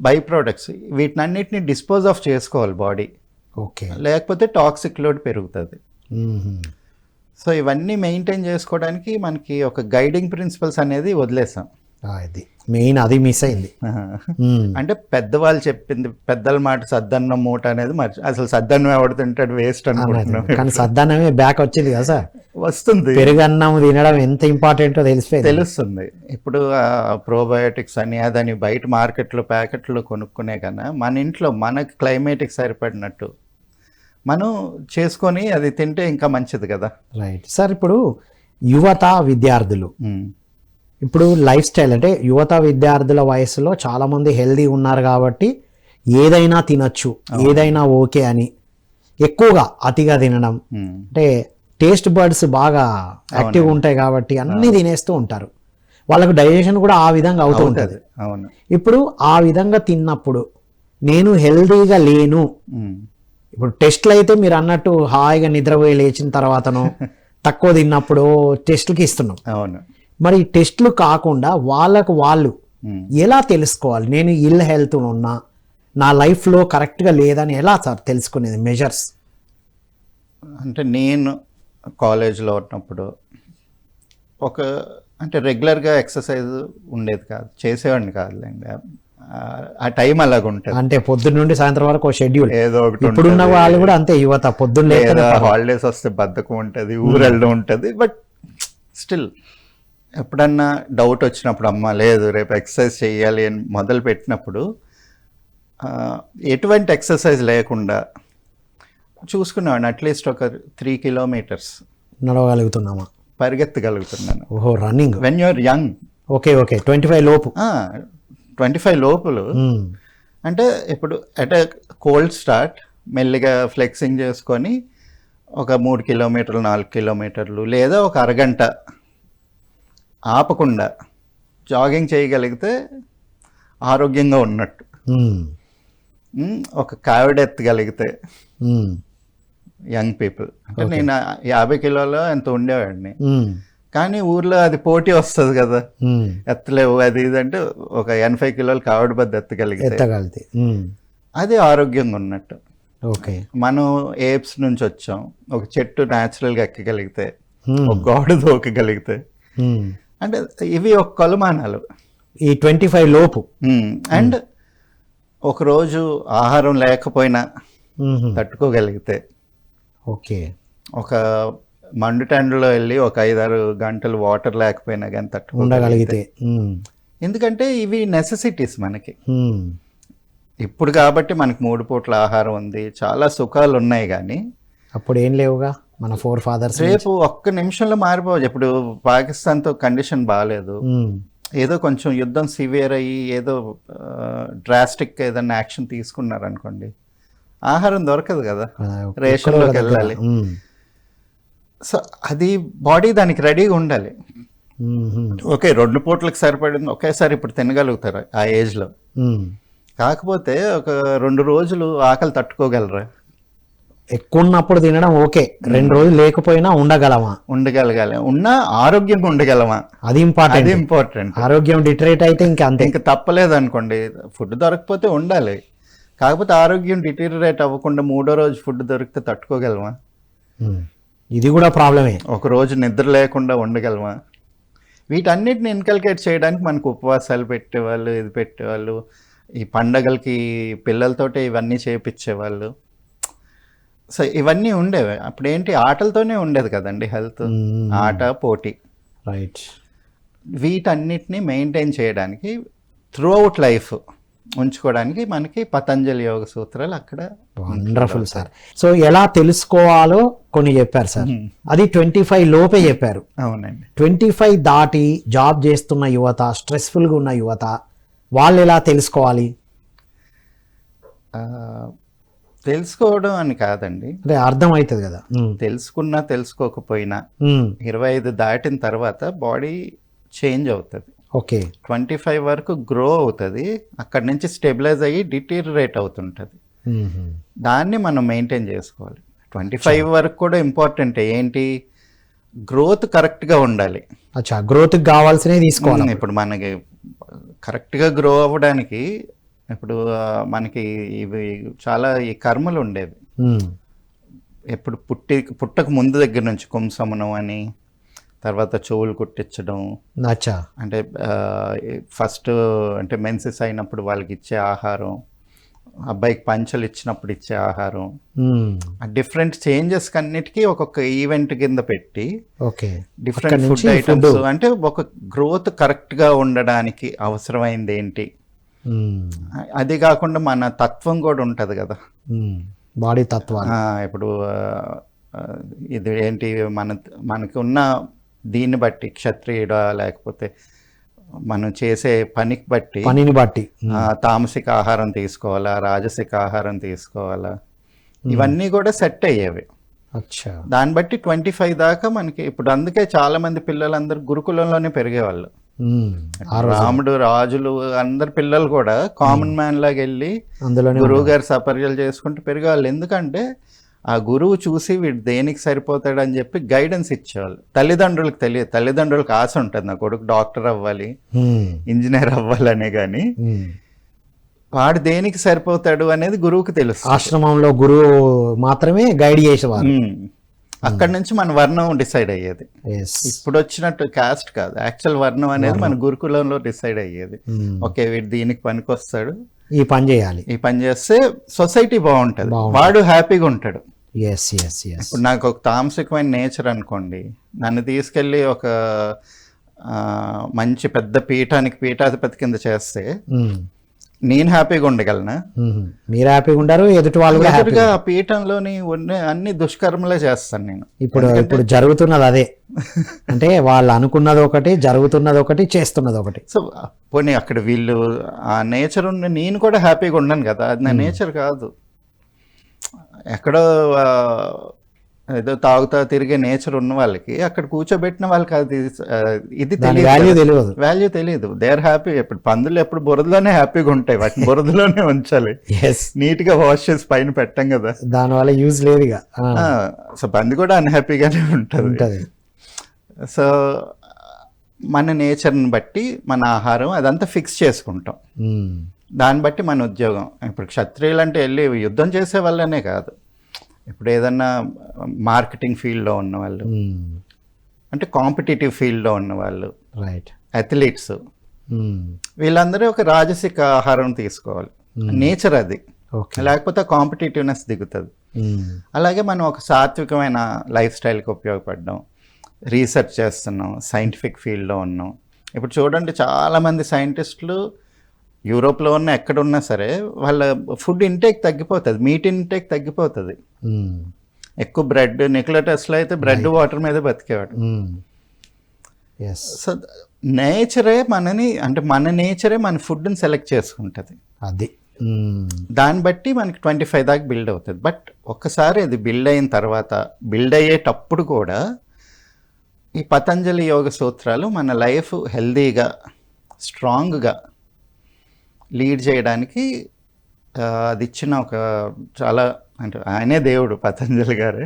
బై ప్రోడక్ట్స్. వీటినన్నిటిని డిస్పోజ్ ఆఫ్ చేసుకోవాలి బాడీ. ఓకే. లేకపోతే టాక్సిక్ లోడ్ పెరుగుతుంది. సో ఇవన్నీ మెయింటైన్ చేసుకోవడానికి మనకి ఒక గైడింగ్ ప్రిన్సిపల్స్ అనేది వదిలేసాం. అది మెయిన్, అది మిస్ అయింది. అంటే పెద్దవాళ్ళు చెప్పింది, పెద్దల మాట సద్దన్నం మూట అనేది అసలు సద్దన్నం ఎవడుతుంటాడు, వేస్ట్ అనుకుంటున్నాం. కానీ సద్దన్నమే బ్యాక్ వచ్చింది కదా సార్, వస్తుంది. పెరుగన్నం తినడం ఎంత ఇంపార్టెంటో తెలుస్తుంది. ఇప్పుడు ప్రోబయోటిక్స్ అని అదని బయట మార్కెట్లో ప్యాకెట్లు కొనుక్కునే కన్నా మన ఇంట్లో మనకు క్లైమేట్కి సరిపడినట్టు మనం చేసుకొని అది తింటే ఇంకా మంచిది కదా. Right sir. ఇప్పుడు యువత విద్యార్థులు ఉమ్, ఇప్పుడు లైఫ్ స్టైల్ అంటే యువత విద్యార్థుల వయసులో చాలామంది హెల్దీ ఉన్నారు కాబట్టి ఏదైనా తినచ్చు, ఏదైనా ఓకే అని ఎక్కువగా అతిగా తినడం, ఉమ్, అంటే టేస్ట్ బర్డ్స్ బాగా యాక్టివ్గా ఉంటాయి కాబట్టి అన్నీ తినేస్తూ ఉంటారు. వాళ్ళకు డైజెషన్ కూడా ఆ విధంగా అవుతూ ఉంటుంది. అవును. ఇప్పుడు ఆ విధంగా తిన్నప్పుడు నేను హెల్దీగా లేను, ఉమ్, ఇప్పుడు టెస్ట్లు అయితే మీరు అన్నట్టు హాయిగా నిద్రపోయి లేచిన తర్వాతనో తక్కువ తిన్నప్పుడు టెస్ట్లకి ఇస్తున్నాం. అవును. మరి ఈ టెస్ట్లు కాకుండా వాళ్ళకు వాళ్ళు ఉమ్. ఎలా తెలుసుకోవాలి నేను ఇల్ హెల్త్ ఉన్నా, నా లైఫ్లో కరెక్ట్గా లేదని ఎలా సార్ తెలుసుకునేది మెజర్స్? అంటే నేను కాలేజ్లో ఉన్నప్పుడు ఒక అంటే రెగ్యులర్గా ఎక్సర్సైజ్ ఉండేది కాదు, చేసేవాడిని కాదులేండి. ఆ టైం అలాగ ఉంటుంది. అంటే పొద్దున్న నుండి సాయంత్రం వరకు షెడ్యూల్. ఏదో ఒకటి ఇప్పుడున్న ఉంటది. వాళ్ళు కూడా అంతే, యువత పొద్దున్న లేదా లేస్తేనే హాలిడేస్ వస్తే బద్ధకం ఉంటుంది, ఊరెళ్ళడం ఉంటుంది. బట్ స్టిల్ ఎప్పుడన్నా డౌట్ వచ్చినప్పుడు అమ్మ లేదు రేపు ఎక్సర్సైజ్ చేయాలి అని మొదలు పెట్టినప్పుడు ఎటువంటి ఎక్సర్సైజ్ లేకుండా చూసుకున్నాను అట్లీస్ట్ ఒక 3 కిలోమీటర్స్ నడవగలుగుతున్నామా, పరిగెత్తగలుగుతున్నాను. ఓహో running. When you're young, okay okay 25 లోపు. 25 లోపులు అంటే ఇప్పుడు అట్ కోల్డ్ స్టార్ట్ మెల్లిగా ఫ్లెక్సింగ్ చేసుకొని ఒక 3 కిలోమీటర్లు 4 కిలోమీటర్లు లేదా ఒక అరగంట ఆపకుండా జాగింగ్ చేయగలిగితే ఆరోగ్యంగా ఉన్నట్టు. ఒక కావిడ ఎత్తగలిగితే యంగ్ పీపుల్ అంటే నేను 50 కిలోలో ఎంత ఉండేవాడిని, కానీ ఊర్లో అది పోటీ వస్తుంది కదా, ఎత్తలేవు అది ఇది అంటే ఒక 80 కిలోలు కావిడ బద్ద ఎత్తగలిగితే అది ఆరోగ్యంగా ఉన్నట్టు. ఓకే. మనం ఏప్స్ నుంచి వచ్చాం, ఒక చెట్టు న్యాచురల్గా ఎక్కగలిగితే, ఒక గోడ దూకగలిగితే, అంటే ఇవి ఒక కొలమానాలు ఈ 25 లోపు. అండ్ ఒకరోజు ఆహారం లేకపోయినా తట్టుకోగలిగితే, ఓకే, ఒక మండుటెండలో వెళ్ళి ఒక 5-6 గంటలు వాటర్ లేకపోయినా కానీ ఉండగలిగితే. ఎందుకంటే ఇవి నెసెసిటీస్ మనకి ఇప్పుడు. కాబట్టి మనకి 3 పూట్ల ఆహారం ఉంది, చాలా సుఖాలు ఉన్నాయి. కానీ అప్పుడు ఏం లేవుగా మన ఫోర్ ఫాదర్స్. రేపు ఒక్క నిమిషంలో మారిపోవచ్చు. ఇప్పుడు పాకిస్తాన్తో కండిషన్ బాగాలేదు, ఏదో కొంచెం యుద్ధం సివియర్ అయ్యి ఏదో డ్రాస్టిక్ ఏదన్నా యాక్షన్ తీసుకున్నారనుకోండి, ఆహారం దొరకదు కదా, రేషన్లోకి వెళ్ళాలి. సో అది బాడీ దానికి రెడీగా ఉండాలి. ఓకే 2 పూట్లకు సరిపడింది ఒకేసారి ఇప్పుడు తినగలుగుతారు ఆ ఏజ్లో. కాకపోతే ఒక 2 రోజులు ఆకలి తట్టుకోగలరా? ఎక్కువ ఉన్నప్పుడు తినడం ఓకే, 2 రోజులు లేకపోయినా ఉండగలగాలి. ఉన్నా ఆరోగ్యంగా ఉండగలమా, అది ఇంపార్టెంట్. ఆరోగ్యం డిటరేట్ అయితే ఇంకా అంతే, ఇంకా తప్పలేదు అనుకోండి. ఫుడ్ దొరకకపోతే ఉండాలి, కాకపోతే ఆరోగ్యం డిటీరియరేట్ అవ్వకుండా 3వ రోజు ఫుడ్ దొరికితే తట్టుకోగలమా? ఇది కూడా ప్రాబ్లమే. ఒక రోజు నిద్ర లేకుండా ఉండగలమా? వీటన్నిటిని ఇన్కల్కేట్ చేయడానికి మనకు ఉపవాసాలు పెట్టేవాళ్ళు, ఇది పెట్టేవాళ్ళు, ఈ పండగలకి పిల్లలతోటే ఇవన్నీ చేపించేవాళ్ళు. సో ఇవన్నీ ఉండేవి. అప్పుడేంటి ఆటలతోనే ఉండేది కదండి హెల్త్, ఆట పోటీ. రైట్. వీటన్నిటిని మెయింటైన్ చేయడానికి త్రూ అవుట్ లైఫ్ ఉంచుకోవడానికి మనకి పతంజలి యోగ సూత్రాలు అక్కడ. Wonderful sir. సో ఎలా తెలుసుకోవాలో కొన్ని చెప్పారు సార్, అది 25 లోపే చెప్పారు. అవునండి. 25 దాటి జాబ్ చేస్తున్న యువత, స్ట్రెస్ఫుల్గా ఉన్న యువత, వాళ్ళు ఎలా తెలుసుకోవాలి? తెలుసుకోవడం అని కాదండి, అదే అర్థం అవుతుంది కదా. తెలుసుకున్నా తెలుసుకోకపోయినా 25 దాటిన తర్వాత బాడీ చేంజ్ అవుతుంది. ఓకే. 25 వరకు గ్రో అవుతుంది, అక్కడి నుంచి స్టెబిలైజ్ అయ్యి డిటీరియరేట్ అవుతుంటుంది. దాన్ని మనం మెయింటైన్ చేసుకోవాలి. 25 వరకు కూడా ఇంపార్టెంట్. ఏంటి, గ్రోత్ కరెక్ట్గా ఉండాలి. అచ్చా, గ్రోత్కి కావాల్సినవి తీసుకోవాలి. ఇప్పుడు మనకి కరెక్ట్గా గ్రో అవ్వడానికి ఇప్పుడు మనకి ఇవి చాలా ఈ కర్మలు ఉండేవి. ఎప్పుడు పుట్టక ముందు దగ్గర నుంచి కుంసమనం అని, తర్వాత చెవులు కుట్టించడం, అంటే ఫస్ట్ అంటే మెన్సెస్ అయినప్పుడు వాళ్ళకి ఇచ్చే ఆహారం, అబ్బాయికి పంచలు ఇచ్చినప్పుడు ఇచ్చే ఆహారం, డిఫరెంట్ చేంజెస్ అన్నిటికీ ఒక్కొక్క ఈవెంట్ కింద పెట్టి డిఫరెంట్ ఫుడ్ ఐటమ్స్, అంటే ఒక గ్రోత్ కరెక్ట్గా ఉండడానికి అవసరమైంది ఏంటి, అది కాకుండా మన తత్వం కూడా ఉంటుంది కదా. బాడీ తత్వాలు. ఇప్పుడు ఇది ఏంటి మనకి ఉన్న దీన్ని బట్టి క్షత్రియుడా లేకపోతే మనం చేసే పనిని బట్టి తామసిక ఆహారం తీసుకోవాలా, రాజసిక ఆహారం తీసుకోవాలా, ఇవన్నీ కూడా సెట్ అయ్యేవి. దాన్ని బట్టి 25 దాకా మనకి ఇప్పుడు. అందుకే చాలా మంది పిల్లలందరూ గురుకులంలోనే పెరిగేవాళ్ళు. రాముడు, రాజులు, అందరు పిల్లలు కూడా కామన్ మ్యాన్ లాగా వెళ్ళి గురువు గారు సపర్యలు చేసుకుంటూ పెరిగేవాళ్ళు. ఎందుకంటే ఆ గురువు చూసి వీడు దేనికి సరిపోతాడు అని చెప్పి గైడెన్స్ ఇచ్చేవాళ్ళు. తల్లిదండ్రులకు తెలియదు, తల్లిదండ్రులకు ఆశ ఉంటుంది నా కొడుకు డాక్టర్ అవ్వాలి, ఇంజనీర్ అవ్వాలనే, కానీ వాడు దేనికి సరిపోతాడు అనేది గురువుకి తెలుసు. ఆశ్రమంలో గురువు మాత్రమే గైడ్ చేసేవారు. అక్కడ నుంచి మన వర్ణం డిసైడ్ అయ్యేది. ఇప్పుడు వచ్చినట్టు క్యాస్ట్ కాదు, యాక్చువల్ వర్ణం అనేది మన గురుకులంలో డిసైడ్ అయ్యేది. ఓకే, వీడు దీనికి పనికొస్తాడు, ఈ పని చేయాలి, ఈ పని చేస్తే సొసైటీ బాగుంటది, వాడు హ్యాపీగా ఉంటాడు. ఇప్పుడు నాకు ఒక తామసికమైన నేచర్ అనుకోండి, నన్ను తీసుకెళ్ళి ఒక మంచి పెద్ద పీఠాధిపతి కింద చేస్తే నేను హ్యాపీగా ఉండగలనా? మీరు హ్యాపీగా ఉంటారు, ఎదుటి వాళ్ళు ఆ పీఠంలోని అన్ని దుష్కర్మలే చేస్తాను నేను. ఇప్పుడు జరుగుతున్నది అదే. అంటే వాళ్ళు అనుకున్నది ఒకటి, జరుగుతున్నది ఒకటి, చేస్తున్నది ఒకటి. సో పోనీ అక్కడ వీళ్ళు ఆ నేచర్ ఉన్న నేను కూడా హ్యాపీగా ఉండను కదా, అది నా నేచర్ కాదు. ఎక్కడో ఏదో తాగుతా తిరిగే నేచర్ ఉన్న వాళ్ళకి అక్కడ కూర్చోబెట్టిన వాళ్ళకి అది ఇది వాల్యూ తెలియదు. They are happy. ఇప్పుడు పందులు ఎప్పుడు బురదలోనే హ్యాపీగా ఉంటాయి, వాటిని బురదలోనే ఉంచాలి, నీట్ గా వాష్ చేసి పైన పెట్టాం కదా, దానివల్ల యూజ్ లేదు. సో పంది కూడా అన్హ్యాపీగానే ఉంటుంది. సో మన నేచర్ని బట్టి మన ఆహారం అదంతా ఫిక్స్ చేసుకుంటాం, దాన్ని బట్టి మన ఉద్యోగం. ఇప్పుడు క్షత్రియులు అంటే వెళ్ళి యుద్ధం చేసే వాళ్ళనే కాదు, ఇప్పుడు ఏదన్నా మార్కెటింగ్ ఫీల్డ్లో ఉన్నవాళ్ళు, అంటే కాంపిటేటివ్ ఫీల్డ్లో ఉన్నవాళ్ళు, అథ్లీట్స్, వీళ్ళందరూ ఒక రాజసిక ఆహారం తీసుకోవాలి. నేచర్ అది, లేకపోతే కాంపిటేటివ్నెస్ దిగుతుంది. అలాగే మనం ఒక సాత్వికమైన లైఫ్ స్టైల్కి ఉపయోగపడ్డాం, రీసెర్చ్ చేస్తున్నాం, సైంటిఫిక్ ఫీల్డ్లో ఉన్నాం. ఇప్పుడు చూడండి, చాలామంది సైంటిస్టులు యూరోప్లో ఉన్న ఎక్కడున్నా సరే వాళ్ళ ఫుడ్ ఇంటేక్ తగ్గిపోతుంది, మీట్ ఇంటేక్ తగ్గిపోతుంది. ఎక్కువ బ్రెడ్, నికోలా టెస్లా అయితే బ్రెడ్ వాటర్ మీద బతికేవాడు. సో నేచరే మనని, అంటే మన నేచరే మన ఫుడ్ని సెలెక్ట్ చేసుకుంటుంది. అది దాన్ని బట్టి మనకి 25 దాకా బిల్డ్ అవుతుంది. బట్ ఒక్కసారి అది బిల్డ్ అయిన తర్వాత, బిల్డ్ అయ్యేటప్పుడు కూడా ఈ పతంజలి యోగ సూత్రాలు మన లైఫ్ హెల్దీగా, స్ట్రాంగ్గా లీడ్ చేయడానికి అది ఇచ్చిన ఒక చాలా, అంటే ఆయనే దేవుడు పతంజలి గారే,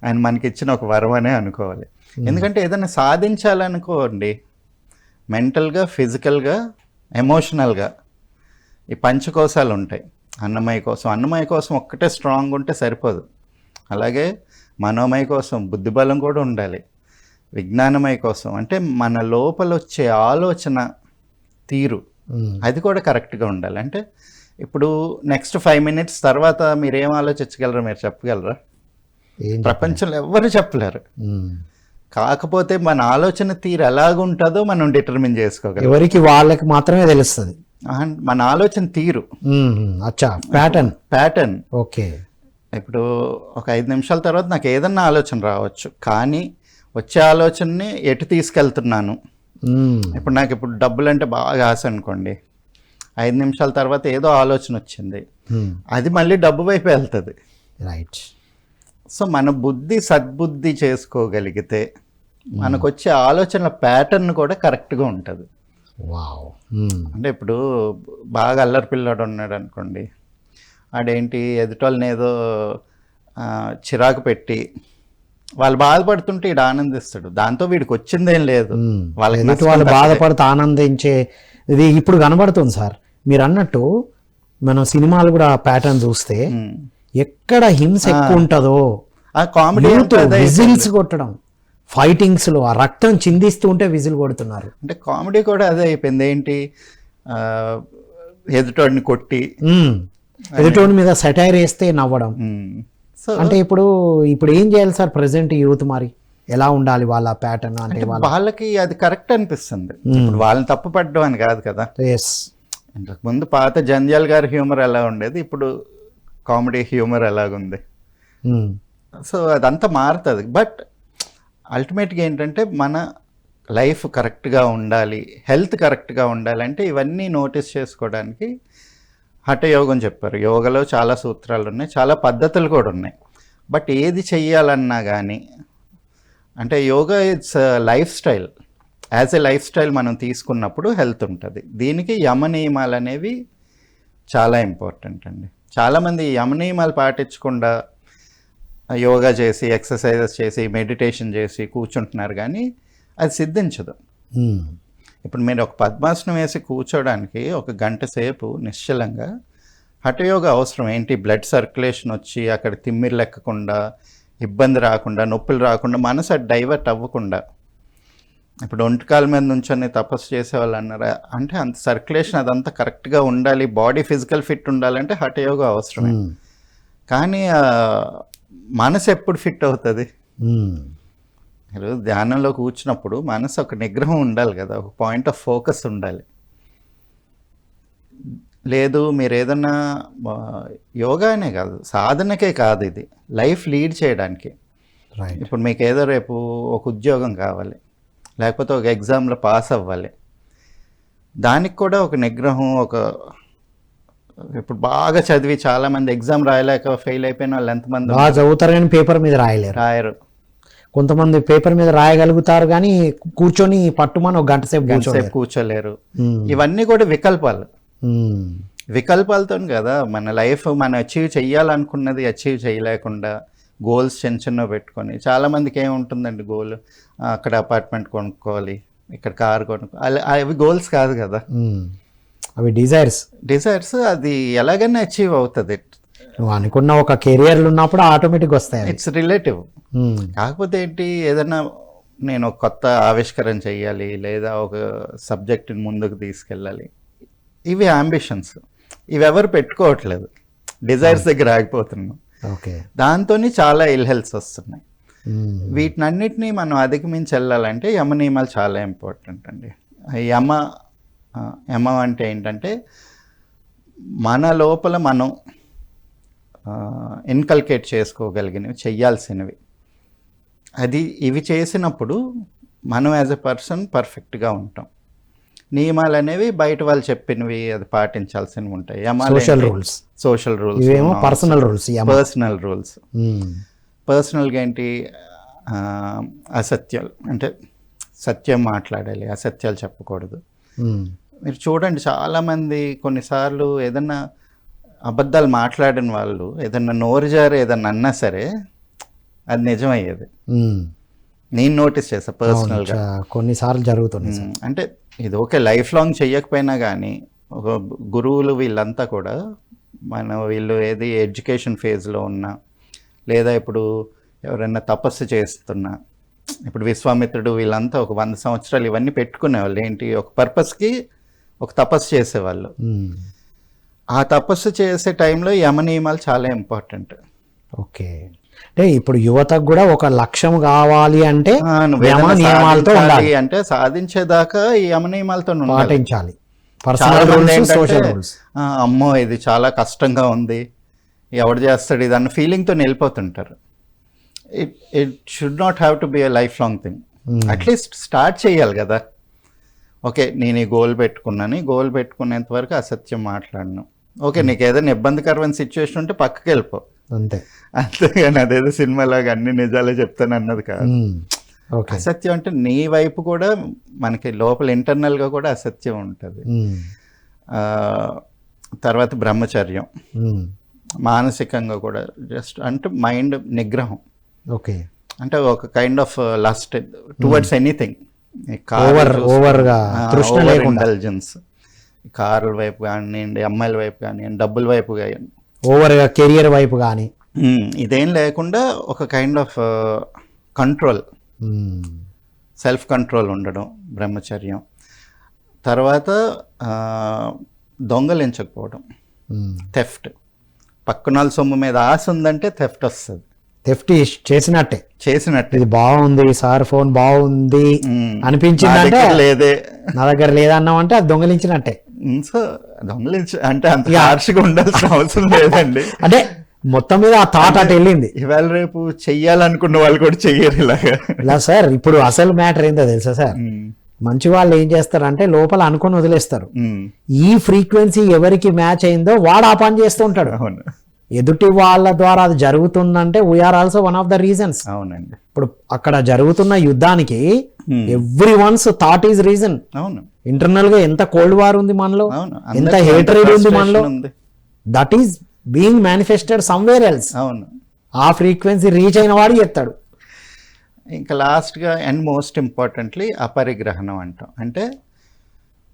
ఆయన మనకి ఇచ్చిన ఒక వరం అనే అనుకోవాలి. ఎందుకంటే ఏదైనా సాధించాలనుకోండి, మెంటల్గా, ఫిజికల్గా, ఎమోషనల్గా ఈ పంచకోశాలు ఉంటాయి. అన్నమయ కోసం ఒక్కటే స్ట్రాంగ్ ఉంటే సరిపోదు, అలాగే మనోమయ కోసం బుద్ధిబలం కూడా ఉండాలి, విజ్ఞానమయ కోసం అంటే మన లోపల వచ్చే ఆలోచన తీరు అది కూడా కరెక్ట్గా ఉండాలి. అంటే ఇప్పుడు నెక్స్ట్ 5 minutes తర్వాత మీరు ఏం ఆలోచించగలరో మీరు చెప్పగలరా? ప్రపంచంలో ఎవ్వరు చెప్పలేరు. కాకపోతే మన ఆలోచన తీరు ఎలాగుంటుందో మనం డిటర్మిన్ చేసుకోగలం. ఎవరికి వాళ్ళకి మాత్రమే తెలుస్తుంది మన ఆలోచన తీరు. ప్యాటర్న్. ఓకే, ఇప్పుడు ఒక 5 నిమిషాల తర్వాత నాకు ఏదన్నా ఆలోచన రావచ్చు, కానీ వచ్చే ఆలోచనని ఎటు తీసుకెళ్తున్నాను. ఇప్పుడు నాకు ఇప్పుడు డబ్బులు అంటే బాగా ఆశ అనుకోండి, 5 నిమిషాల తర్వాత ఏదో ఆలోచన వచ్చింది, అది మళ్ళీ డబ్బు వైపు వెళ్తుంది. రైట్. సో మన సద్బుద్ధి చేసుకోగలిగితే మనకు వచ్చే ఆలోచనల ప్యాటర్న్ కూడా కరెక్ట్గా ఉంటుంది. అంటే ఇప్పుడు బాగా అల్లరి పిల్లాడు ఉన్నాడు అనుకోండి, ఆడేంటి ఎదుటోళ్ళని ఏదో చిరాకు పెట్టి వాళ్ళు బాధపడుతుంటే వీడు ఆనందిస్తాడు, దాంతో వీడికి వచ్చిందేం లేదు. వాళ్ళు బాధపడుతూ ఆనందించే ఇది ఇప్పుడు కనబడుతుంది సార్. మీరు అన్నట్టు మనం సినిమాలు కూడా ప్యాటర్న్ చూస్తే ఎక్కడ హింస ఎక్కువ ఉంటుందో, విజిల్స్ కొట్టడం, ఫైటింగ్స్ లో ఆ రక్తం చిందిస్తూ ఉంటే విజిల్ కొడుతున్నారు. అంటే కామెడీ కూడా అదే అయిపోయింది. ఏంటి, ఎదుటోడిని కొట్టి ఎదుటోడి మీద సెటైర్ వేస్తే నవ్వడం. అంటే ఇప్పుడు ఏం చేయాలి సార్ ప్రెసెంట్ యూత్? మరి ఎలా ఉండాలి వాళ్ళ ప్యాటర్న్? అంటే వాళ్ళకి అది కరెక్ట్ అనిపిస్తుంది. వాళ్ళని తప్పు పడ్డం అని కాదు కదా. ఇంతకు ముందు పాత జంధ్యాల గారి హ్యూమర్ ఎలా ఉండేది, ఇప్పుడు కామెడీ హ్యూమర్ ఎలాగుంది. ఉమ్, సో అదంతా మారుతుంది. బట్ అల్టిమేట్గా ఏంటంటే మన లైఫ్ కరెక్ట్గా ఉండాలి, హెల్త్ కరెక్ట్గా ఉండాలంటే ఇవన్నీ నోటీస్ చేసుకోవడానికి హఠయోగం చెప్పారు. యోగలో చాలా సూత్రాలు ఉన్నాయి, చాలా పద్ధతులు కూడా ఉన్నాయి. బట్ ఏది చెయ్యాలన్నా కానీ అంటే yoga it's life style. As a life style మనం తీసుకున్నప్పుడు హెల్త్ ఉంటుంది. దీనికి యమ నియమాలు అనేవి చాలా ఇంపార్టెంట్ అండి. చాలామంది యమ నియమాలు పాటించకుండా యోగా చేసి, ఎక్సర్సైజెస్ చేసి, మెడిటేషన్ చేసి కూర్చుంటున్నారు, కానీ అది సిద్ధించదు. ఉమ్, ఇప్పుడు మీరు ఒక పద్మాసనం వేసి కూర్చోడానికి 1 గంట సేపు నిశ్చలంగా హఠయోగ అవసరం. ఏంటి, బ్లడ్ సర్క్యులేషన్ వచ్చి అక్కడ తిమ్మిరి లెక్కకుండా, ఇబ్బంది రాకుండా, నొప్పులు రాకుండా, మనసు అది డైవర్ట్ అవ్వకుండా. ఇప్పుడు ఒంటికాల మీద నుంచొని తపస్సు చేసేవాళ్ళు అన్నారా అంటే అంత సర్క్యులేషన్ అదంతా కరెక్ట్గా ఉండాలి, బాడీ ఫిజికల్ ఫిట్ ఉండాలంటే హఠయోగ అవసరమే. ఉమ్, కానీ మనసు ఎప్పుడు ఫిట్ అవుతుంది? ఉమ్, మీరు ధ్యానంలో కూర్చున్నప్పుడు మనసు ఒక నిగ్రహం ఉండాలి కదా, ఒక పాయింట్ ఆఫ్ ఫోకస్ ఉండాలి. లేదు మీరు ఏదన్నా యోగానే కాదు, సాధనకే కాదు, ఇది లైఫ్ లీడ్ చేయడానికి. రైట్. ఇప్పుడు మీకు ఏదో రేపు ఒక ఉద్యోగం కావాలి, లేకపోతే ఒక ఎగ్జామ్లో పాస్ అవ్వాలి, దానికి కూడా ఒక నిగ్రహం, ఒక ఇప్పుడు బాగా చదివి చాలామంది ఎగ్జామ్ రాయలేక ఫెయిల్ అయిపోయిన వాళ్ళు ఎంతమంది బాగా చదువుతారు కానీ పేపర్ మీద రాయలేరు. రాయరు. కొంతమంది పేపర్ మీద రాయగలుగుతారు కానీ కూర్చొని పట్టుమని 1 గంట సేపు గంటసేపు కూర్చోలేరు. ఇవన్నీ కూడా వికల్పాలు. వికల్పాలతో కదా మన లైఫ్ మనం అచీవ్ చెయ్యాలనుకున్నది అచీవ్ చేయలేకుండా గోల్స్ చిన్న చిన్న పెట్టుకొని, చాలామందికి ఏముంటుందండి గోల్, అక్కడ అపార్ట్మెంట్ కొనుక్కోవాలి, ఇక్కడ కార్ కొనుక్కోవాలి, అవి గోల్స్ కాదు కదా, అవి డిజైర్స్. అది ఎలాగైనా అచీవ్ అవుతుంది. నువ్వు అనుకున్న ఒక కెరియర్లు ఉన్నప్పుడు ఆటోమేటిక్ వస్తాయి. It's relative. కాకపోతే ఏంటి, ఏదైనా నేను ఒక కొత్త ఆవిష్కరణ చెయ్యాలి, లేదా ఒక సబ్జెక్ట్ని ముందుకు తీసుకెళ్ళాలి, ఇవి అంబిషన్స్. ఇవి ఎవరు పెట్టుకోవట్లేదు, డిజైర్స్ దగ్గర ఆగిపోతున్నాం. ఓకే. దాంతో చాలా ఇల్ హెల్త్స్ వస్తున్నాయి. వీటినన్నిటినీ మనం అధిగమించి వెళ్ళాలంటే యమ నియమాలు చాలా ఇంపార్టెంట్ అండి. యమ అంటే ఏంటంటే మన లోపల మనం ఇన్కల్కేట్ చేసుకోగలిగినవి, చెయ్యాల్సినవి. ఇవి చేసినప్పుడు మనం యాజ్ ఎ పర్సన్ పర్ఫెక్ట్గా ఉంటాం. నియమాలు అనేవి బయట వాళ్ళు చెప్పినవి, అది పాటించాల్సినవి ఉంటాయి. Social rules, personal rules. పర్సనల్గా ఏంటి, అసత్యాలు అంటే సత్యం మాట్లాడాలి, అసత్యాలు చెప్పకూడదు. మీరు చూడండి చాలామంది కొన్నిసార్లు ఏదన్నా అబద్ధాలు మాట్లాడిన వాళ్ళు ఏదన్నా నోరుజారు ఏదన్నా అన్నా సరే అది నిజమయ్యేది. నేను నోటీస్ చేసా పర్సనల్గా, కొన్నిసార్లు జరుగుతుంది. అంటే ఇది ఓకే, లైఫ్ లాంగ్ చెయ్యకపోయినా కానీ ఒక గురువులు వీళ్ళంతా కూడా వీళ్ళు ఏది ఎడ్యుకేషన్ ఫేజ్లో ఉన్నా, లేదా ఇప్పుడు ఎవరైనా తపస్సు చేస్తున్నా, ఇప్పుడు విశ్వామిత్రుడు వీళ్ళంతా ఒక 100 సంవత్సరాలు ఇవన్నీ పెట్టుకునేవాళ్ళు. ఏంటి, ఒక పర్పస్కి ఒక తపస్సు చేసేవాళ్ళు. ఆ తపస్సు చేసే టైంలో యమ నియమాలు చాలా ఇంపార్టెంట్. ఓకే. అంటే ఇప్పుడు యువతకు కూడా ఒక లక్ష్యం కావాలి అంటే నియమాలతో ఉండాలి, అంటే సాధించేదాకా ఈ యమ నియమాలతో పాటించాలి. అమ్మో ఇది చాలా కష్టంగా ఉంది, ఎవడు చేస్తాడు ఇది అన్న ఫీలింగ్తో వెళ్ళిపోతుంటారు. It should not have to be a life long thing. At least start చేయాలి కదా. ఓకే, నేను ఈ గోల్ పెట్టుకునేంత వరకు అసత్యం మాట్లాడను. ఓకే, నీకు ఏదైనా ఇబ్బందికరమైన సిచ్యువేషన్ ఉంటే పక్కకి వెళ్ళిపో, అంతేగాని అదేదో సినిమాలాగా అన్ని నిజాలే చెప్తాను అన్నది కాదు. అసత్యం అంటే నీ వైపు కూడా మనకి లోపల ఇంటర్నల్గా కూడా అసత్యం ఉంటుంది. తర్వాత బ్రహ్మచర్యం, మానసికంగా కూడా జస్ట్ అంటే మైండ్ నిగ్రహం. ఓకే. అంటే ఒక kind of lust towards anything, intelligence, కార్ల వైపు కానివ్వండి, అమ్మాయిల వైపు కానివ్వండి, డబ్బుల వైపు కానివ్వండి, ఓవర్గా కెరియర్ వైపు కానీ ఇదేం లేకుండా ఒక kind of control, self control ఉండడం బ్రహ్మచర్యం. తర్వాత దొంగలించకపోవడం, థెఫ్ట్. పక్కన సొమ్ము మీద ఆశ ఉందంటే థెఫ్ట్ వస్తుంది. థెఫ్ట్ చేసినట్టే. ఇది బాగుంది సార్, ఫోన్ బాగుంది అనిపించింది, లేదే నా దగ్గర లేదన్నాం అంటే అది దొంగలించినట్టే. సో దొంగలించి అంటే అంత హార్ష్గా ఉండాల్సిన అవసరం లేదండి. అంటే మొత్తం మీద ఆ థాట్ అటు వెళ్ళింది. ఇవాళ రేపు చెయ్యాలనుకున్న వాళ్ళు కూడా చెయ్యరు ఇలాగా. ఇలా సార్ ఇప్పుడు అసలు మ్యాటర్ ఏంటో తెలుసా సార్, మంచి వాళ్ళు ఏం చేస్తారంటే లోపల అనుకొని వదిలేస్తారు. ఈ ఫ్రీక్వెన్సీ ఎవరికి మ్యాచ్ అయిందో వాడు ఆ పని చేస్తూ ఉంటాడు. అవును, ఎదుటి వాళ్ళ ద్వారా అది జరుగుతుందంటే we are also one of the reasons. అవునండి. ఇప్పుడు అక్కడ జరుగుతున్న యుద్ధానికి every one's thought is reason. అవును, ఇంటర్నల్ గా ఎంత కోల్డ్ వార్ ఉంది మనలో, అవును, ఎంత అందరికీ హేట్రేడ్ ఉంది మనలో, ఉంది. That is being manifested somewhere else. అవును, ఆ ఫ్రీక్వెన్సీ రీచ్ అయిన వాడు చెప్తాడు. ఇంకా లాస్ట్గా అండ్ మోస్ట్ ఇంపార్టెంట్లీ అపరిగ్రహణం అంటాం. అంటే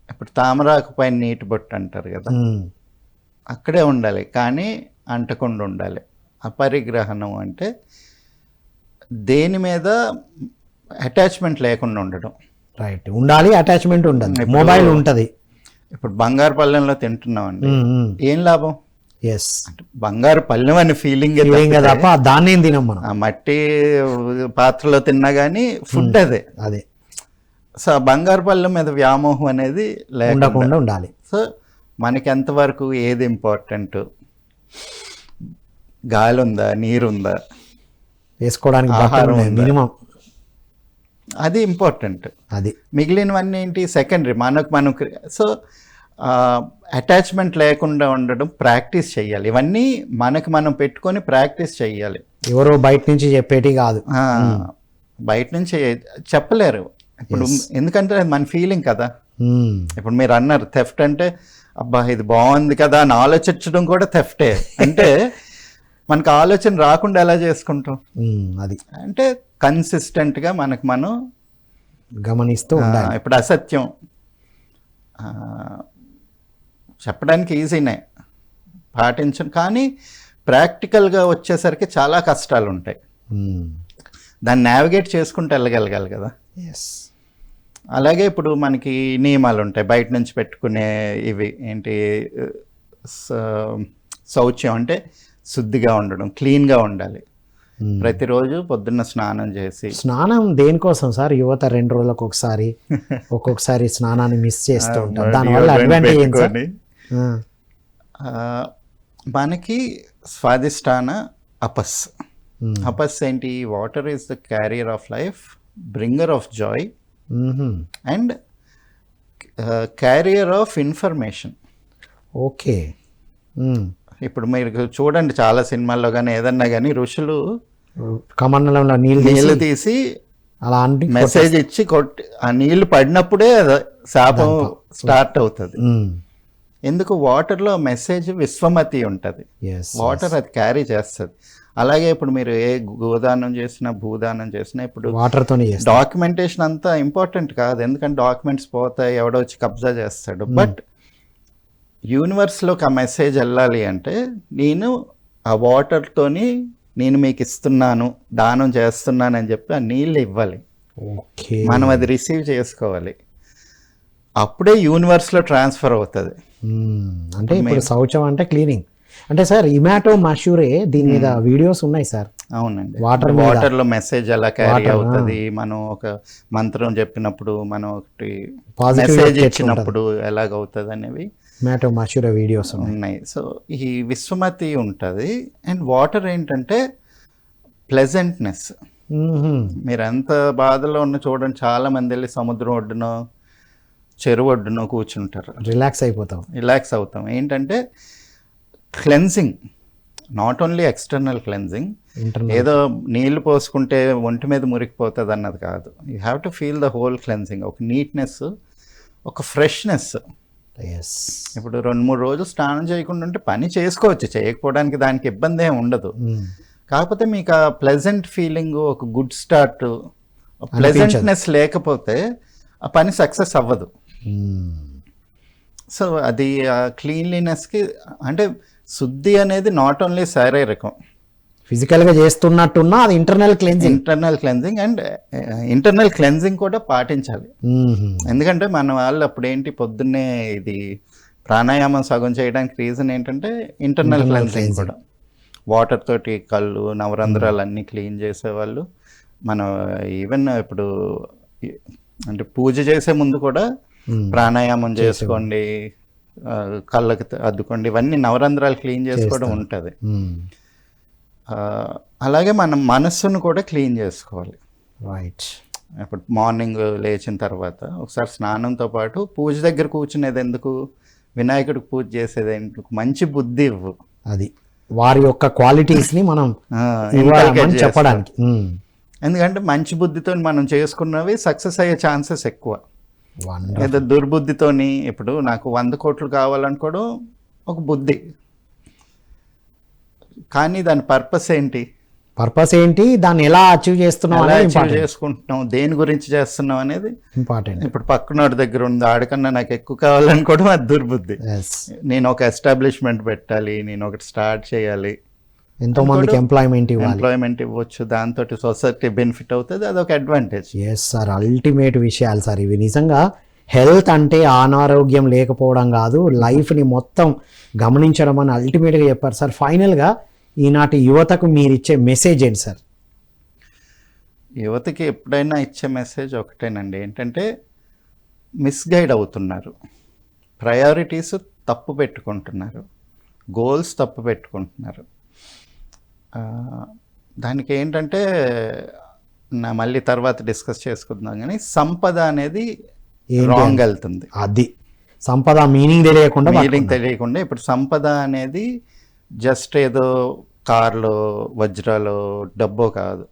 ఇప్పుడు తామరాకు పైన నీటి బొట్టు అంటారు కదా, అక్కడే ఉండాలి కానీ అంటకుండా ఉండాలి. అపరిగ్రహణం అంటే దేని మీద అటాచ్మెంట్ లేకుండా ఉండడం. రైట్, ఉండాలి, అటాచ్మెంట్ ఉండదు. మొబైల్ ఉంటది. ఇప్పుడు బంగారు పళ్ళెంలో తింటున్నామండి, ఏం లాభం? ఎస్, బంగారు పళ్ళెం అనే ఫీలింగ్ తప్ప దాన్ని ఏం తినం మనం. ఆ మట్టి పాత్రలో తిన్నా కానీ ఫుడ్ అదే. సో బంగారు పళ్ళెం మీద వ్యామోహం అనేది లేకుండా ఉండాలి. సో మనకి ఎంతవరకు ఏది ఇంపార్టెంట్, గాలి ఉందా, నీరుందా, వేసుకోవడానికి ఆహారం మినిమం, అది ఇంపార్టెంట్. అది మిగిలినవన్నీ ఏంటి సెకండరీ. మనం సో అటాచ్మెంట్ లేకుండా ఉండడం ప్రాక్టీస్ చేయాలి. ఇవన్నీ మనకు మనం పెట్టుకొని ప్రాక్టీస్ చేయాలి. ఎవరో బయట నుంచి చెప్పేటి కాదు, బయట నుంచి చెప్పలేరు. ఇప్పుడు ఎందుకంటే అది మన ఫీలింగ్ కదా. ఇప్పుడు మీరు అన్నారు థెఫ్ట్ అంటే, అబ్బా ఇది బాగుంది కదా అని ఆలోచించడం కూడా థెఫ్టే. అంటే మనకు ఆలోచన రాకుండా ఎలా చేసుకుంటాం? అది అంటే కన్సిస్టెంట్గా మనకు మనం గమనిస్తూ ఉండాలి. ఇప్పుడు అసత్యం చెప్పడానికి ఈజీనే, పాటించను, కానీ ప్రాక్టికల్గా వచ్చేసరికి చాలా కష్టాలు ఉంటాయి. దాన్ని నావిగేట్ చేసుకుంటూ వెళ్ళగలగాలి కదా. అలాగే ఇప్పుడు మనకి నియమాలు ఉంటాయి బయట నుంచి పెట్టుకునే. ఇవి ఏంటి, శౌచ్యం అంటే శుద్ధిగా ఉండడం, క్లీన్గా ఉండాలి. ప్రతిరోజు పొద్దున్న స్నానం చేసి. స్నానం దేనికోసం సార్? యువత 2 రోజులకు ఒకసారి ఒక్కొక్కసారి స్నానాన్ని మిస్ చేస్తూ ఉంటారు. దానివల్ల అడ్వాంటేజ్ ఏంటి సార్? మనకి స్వాదిష్టాన అపస్. అపస్ ఏంటి? Water is the carrier of life, bringer of joy and carrier of information. Okay. ఇప్పుడు మీరు చూడండి చాలా సినిమాల్లో కానీ ఏదన్నా కానీ ఋషులు కమండలంలో నీళ్ళు తీసి అలా మెసేజ్ ఇచ్చి కొట్టి ఆ నీళ్లు పడినప్పుడే శాపం స్టార్ట్ అవుతుంది. ఎందుకు? వాటర్లో మెసేజ్ విశ్వమతి ఉంటుంది, వాటర్ అది క్యారీ చేస్తుంది. అలాగే ఇప్పుడు మీరు ఏ గోదానం చేసినా భూదానం చేసినా ఇప్పుడు వాటర్తో డాక్యుమెంటేషన్ అంతా ఇంపార్టెంట్ కాదు, ఎందుకంటే డాక్యుమెంట్స్ పోతాయి, ఎవడో వచ్చి కబ్జా చేస్తాడు. బట్ యూనివర్స్లోకి ఆ మెసేజ్ వెళ్ళాలి అంటే నేను ఆ వాటర్తోని నేను మీకు ఇస్తున్నాను, దానం చేస్తున్నాను అని చెప్పి ఆ నీళ్ళు ఇవ్వాలి. మనం అది రిసీవ్ చేసుకోవాలి, అప్పుడే యూనివర్స్లో ట్రాన్స్ఫర్ అవుతుంది. అంటే ఇప్పుడు శౌచం అంటే క్లీనింగ్ అంటే సార్ ఇమాటో మష్యూరే దీని మీద వీడియోస్ ఉన్నాయి సార్. అవునండి, వాటర్లో మెసేజ్ ఎలా క్యారీ అవుతుంది, మనం ఒక మంత్రం చెప్పినప్పుడు, మనం ఒకటి మెసేజ్ ఇచ్చినప్పుడు ఎలాగవుతుంది అనేవి ఇమాటో మష్యూరే వీడియోస్ ఉన్నాయి. సో ఈ విశ్వమతి ఉంటుంది. అండ్ వాటర్ ఏంటంటే ప్లెజెంట్నెస్. మీరు ఎంత బాధలో ఉన్న చూడండి, చాలా మంది వెళ్ళి సముద్రం ఒడ్డునో చెరువు ఒడ్డునో కూర్చుంటారు, రిలాక్స్ అయిపోతాం, రిలాక్స్ అవుతాం. ఏంటంటే cleansing, not only external cleansing. ఏదో నీళ్లు పోసుకుంటే ఒంటి మీద మురికిపోతుంది అన్నది కాదు. You have to feel the whole cleansing. ఒక నీట్నెస్, ఒక ఫ్రెష్నెస్. ఇప్పుడు 2-3 రోజులు స్నానం చేయకుండా ఉంటే పని చేసుకోవచ్చు, చేయకపోవడానికి దానికి ఇబ్బంది ఏమి ఉండదు. కాకపోతే మీకు ఆ ప్లెజెంట్ ఫీలింగ్, ఒక గుడ్ స్టార్ట్, ప్లెజెంట్నెస్ లేకపోతే ఆ పని సక్సెస్ అవ్వదు. సో అది క్లీన్లీనెస్కి అంటే శుద్ధి అనేది నాట్ ఓన్లీ శారీరకం, ఫిజికల్గా చేస్తున్నట్టున్నా అది internal cleansing and internal cleansing కూడా పాటించాలి. ఎందుకంటే మన వాళ్ళు అప్పుడు ఏంటి పొద్దున్నే ఇది ప్రాణాయామం సగం చేయడానికి రీజన్ ఏంటంటే ఇంటర్నల్ క్లెన్జింగ్ కూడా. వాటర్ తోటి కళ్ళు నవరంధ్రాలు అన్నీ క్లీన్ చేసేవాళ్ళు. మనం ఈవెన్ ఇప్పుడు అంటే పూజ చేసే ముందు కూడా ప్రాణాయామం చేసుకోండి, కళ్ళకి అద్దుకోండి, ఇవన్నీ నవరంధ్రాలు క్లీన్ చేసుకోవడం ఉంటుంది. అలాగే మనం మనస్సును కూడా క్లీన్ చేసుకోవాలి. రైట్. ఇప్పుడు మార్నింగ్ లేచిన తర్వాత ఒకసారి స్నానంతో పాటు పూజ దగ్గర కూర్చునేది ఎందుకు, వినాయకుడికి పూజ చేసేది ఎందుకు, మంచి బుద్ధి ఇవ్వు. అది వారి యొక్క క్వాలిటీస్ని మనం చెప్పడానికి. ఎందుకంటే మంచి బుద్ధితో మనం చేసుకున్నవి సక్సెస్ అయ్యే ఛాన్సెస్ ఎక్కువ. ఏదో దుర్బుద్ధితోని, ఇప్పుడు నాకు 100 కోట్లు కావాలనుకోవడం ఒక బుద్ధి, కానీ దాని పర్పస్ ఏంటి, దాన్ని ఎలా అచీవ్ చేసుకుంటున్నాం, దేని గురించి చేస్తున్నాం అనేది ఇంపార్టెంట్. ఇప్పుడు పక్కనోడి దగ్గర ఉంది, ఆడికన్నా నాకు ఎక్కువ కావాలనుకోవడం అది దుర్బుద్ధి. నేను ఒక ఎస్టాబ్లిష్మెంట్ పెట్టాలి, నేను ఒకటి స్టార్ట్ చేయాలి, ఎంతో మందికి ఎంప్లాయ్మెంట్ ఇవ్వచ్చు, దాంతో సొసైటీ బెనిఫిట్ అవుతుంది, అదొక అడ్వాంటేజ్. ఎస్ సార్, అల్టిమేట్ విషయాలు సార్ ఇవి. నిజంగా హెల్త్ అంటే అనారోగ్యం లేకపోవడం కాదు, లైఫ్ని మొత్తం గమనించడం అని అల్టిమేట్గా చెప్పారు సార్. ఫైనల్గా ఈనాటి యువతకు మీరు ఇచ్చే మెసేజ్ ఏంటి సార్? యువతకి ఎప్పుడైనా ఇచ్చే మెసేజ్ ఒకటేనండి, ఏంటంటే మిస్గైడ్ అవుతున్నారు, ప్రయారిటీస్ తప్పు పెట్టుకుంటున్నారు, గోల్స్ తప్పు పెట్టుకుంటున్నారు. దానికి ఏంటంటే మళ్ళీ తర్వాత డిస్కస్ చేసుకుందాం, కానీ సంపద అనేది రాంగ్ వెళ్తుంది. అది సంపద మీనింగ్ తెలియకుండా ఇప్పుడు సంపద అనేది జస్ట్ ఏదో కార్లో వజ్రాలు డబ్బో కాదు.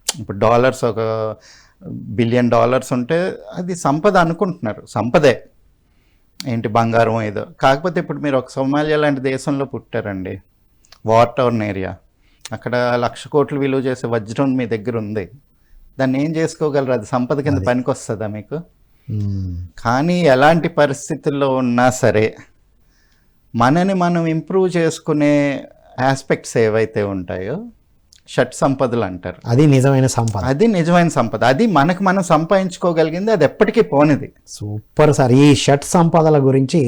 ఇప్పుడు డాలర్స్ ఒక $1 బిలియన్ ఉంటే అది సంపద అనుకుంటున్నారు, సంపదే ఏంటి బంగారం ఏదో. కాకపోతే ఇప్పుడు మీరు ఒక సోమాలియా లాంటి దేశంలో పుట్టారండి, వార్ టౌన్ ఏరియా, అక్కడ 1,00,000 కోట్లు విలువ చేసే వజ్రం మీ దగ్గర ఉంది, దాన్ని ఏం చేసుకోగలరు? అది సంపద కింద పనికి వస్తుందా మీకు? కానీ ఎలాంటి పరిస్థితుల్లో ఉన్నా సరే మనని మనం ఇంప్రూవ్ చేసుకునే ఆస్పెక్ట్స్ ఏవైతే ఉంటాయో షట్ సంపదలు అంటారు. అది నిజమైన సంపద. అది మనకు మనం సంపాదించుకోగలిగింది, అది ఎప్పటికీ పోనిది. Super sir. ఈ షట్ సంపదల గురించి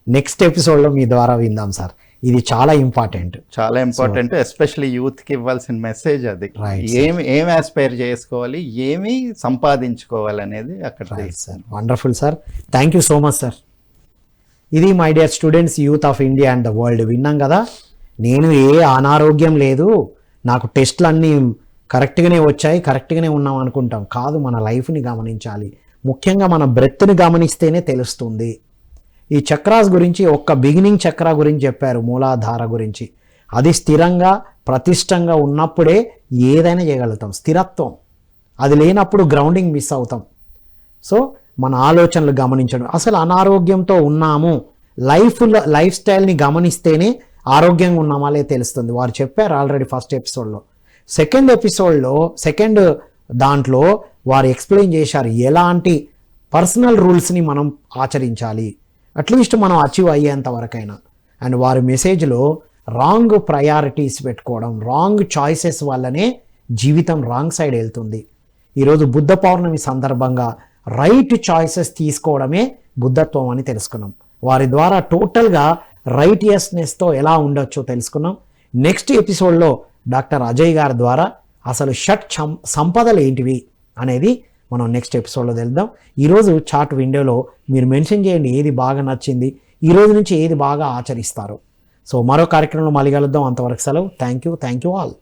నెక్స్ట్ ఎపిసోడ్లో మీ ద్వారా విందాం సార్. ఇది చాలా ఇంపార్టెంట్. ఎస్పెషల్లీ యూత్కి ఇవ్వాల్సిన మెసేజ్ అది. ఏమి ఆస్పైర్ చేసుకోవాలి, ఏమి సంపాదించుకోవాలి అనేది అక్కడ. Sir wonderful sir, thank you so much sir. ఇది my dear students, youth of India and the world. విన్నాం కదా, నేను ఏ అనారోగ్యం లేదు, నాకు టెస్ట్లు అన్నీ కరెక్ట్గానే వచ్చాయి, కరెక్ట్గానే ఉన్నాం అనుకుంటాం. కాదు, మన లైఫ్ని గమనించాలి, ముఖ్యంగా మన బ్రెత్ని గమనిస్తేనే తెలుస్తుంది. ఈ చక్రాస్ గురించి ఒక్క బిగినింగ్ చక్ర గురించి చెప్పారు, మూలాధార గురించి. అది స్థిరంగా ప్రతిష్టంగా ఉన్నప్పుడే ఏదైనా చేయగలుగుతాం. స్థిరత్వం అది లేనప్పుడు గ్రౌండింగ్ మిస్ అవుతాం. సో మన ఆలోచనలు గమనించడం, అసలు అనారోగ్యంతో ఉన్నాము, లైఫ్ స్టైల్ని గమనిస్తేనే ఆరోగ్యంగా ఉన్నామా లే తెలుస్తుంది. వారు చెప్పారు ఆల్రెడీ ఫస్ట్ ఎపిసోడ్లో. సెకండ్ దాంట్లో వారు ఎక్స్ప్లెయిన్ చేశారు ఎలాంటి పర్సనల్ రూల్స్ని మనం ఆచరించాలి, అట్లీస్ట్ మనం అచీవ్ అయ్యేంత వరకైనా. అండ్ వారి మెసేజ్లో రాంగ్ ప్రయారిటీస్ పెట్టుకోవడం, రాంగ్ చాయిసెస్ వల్లనే జీవితం రాంగ్ సైడ్ వెళ్తుంది. ఈరోజు బుద్ధ పౌర్ణమి సందర్భంగా రైట్ చాయిసెస్ తీసుకోవడమే బుద్ధత్వం అని తెలుసుకున్నాం. వారి ద్వారా టోటల్గా రైటియస్నెస్తో ఎలా ఉండొచ్చో తెలుసుకున్నాం. నెక్స్ట్ ఎపిసోడ్లో డాక్టర్ అజయ్ గారి ద్వారా అసలు షట్ సంపదలు ఏంటివి అనేది మనం నెక్స్ట్ ఎపిసోడ్లో తెలుద్దాం. ఈరోజు చాట్ విండోలో మీరు మెన్షన్ చేయండి ఏది బాగా నచ్చింది, ఈరోజు నుంచి ఏది బాగా ఆచరిస్తారు. సో మరో కార్యక్రమంలో మళ్ళీ కలుద్దాం. అంతవరకు సెలవు. Thank you all.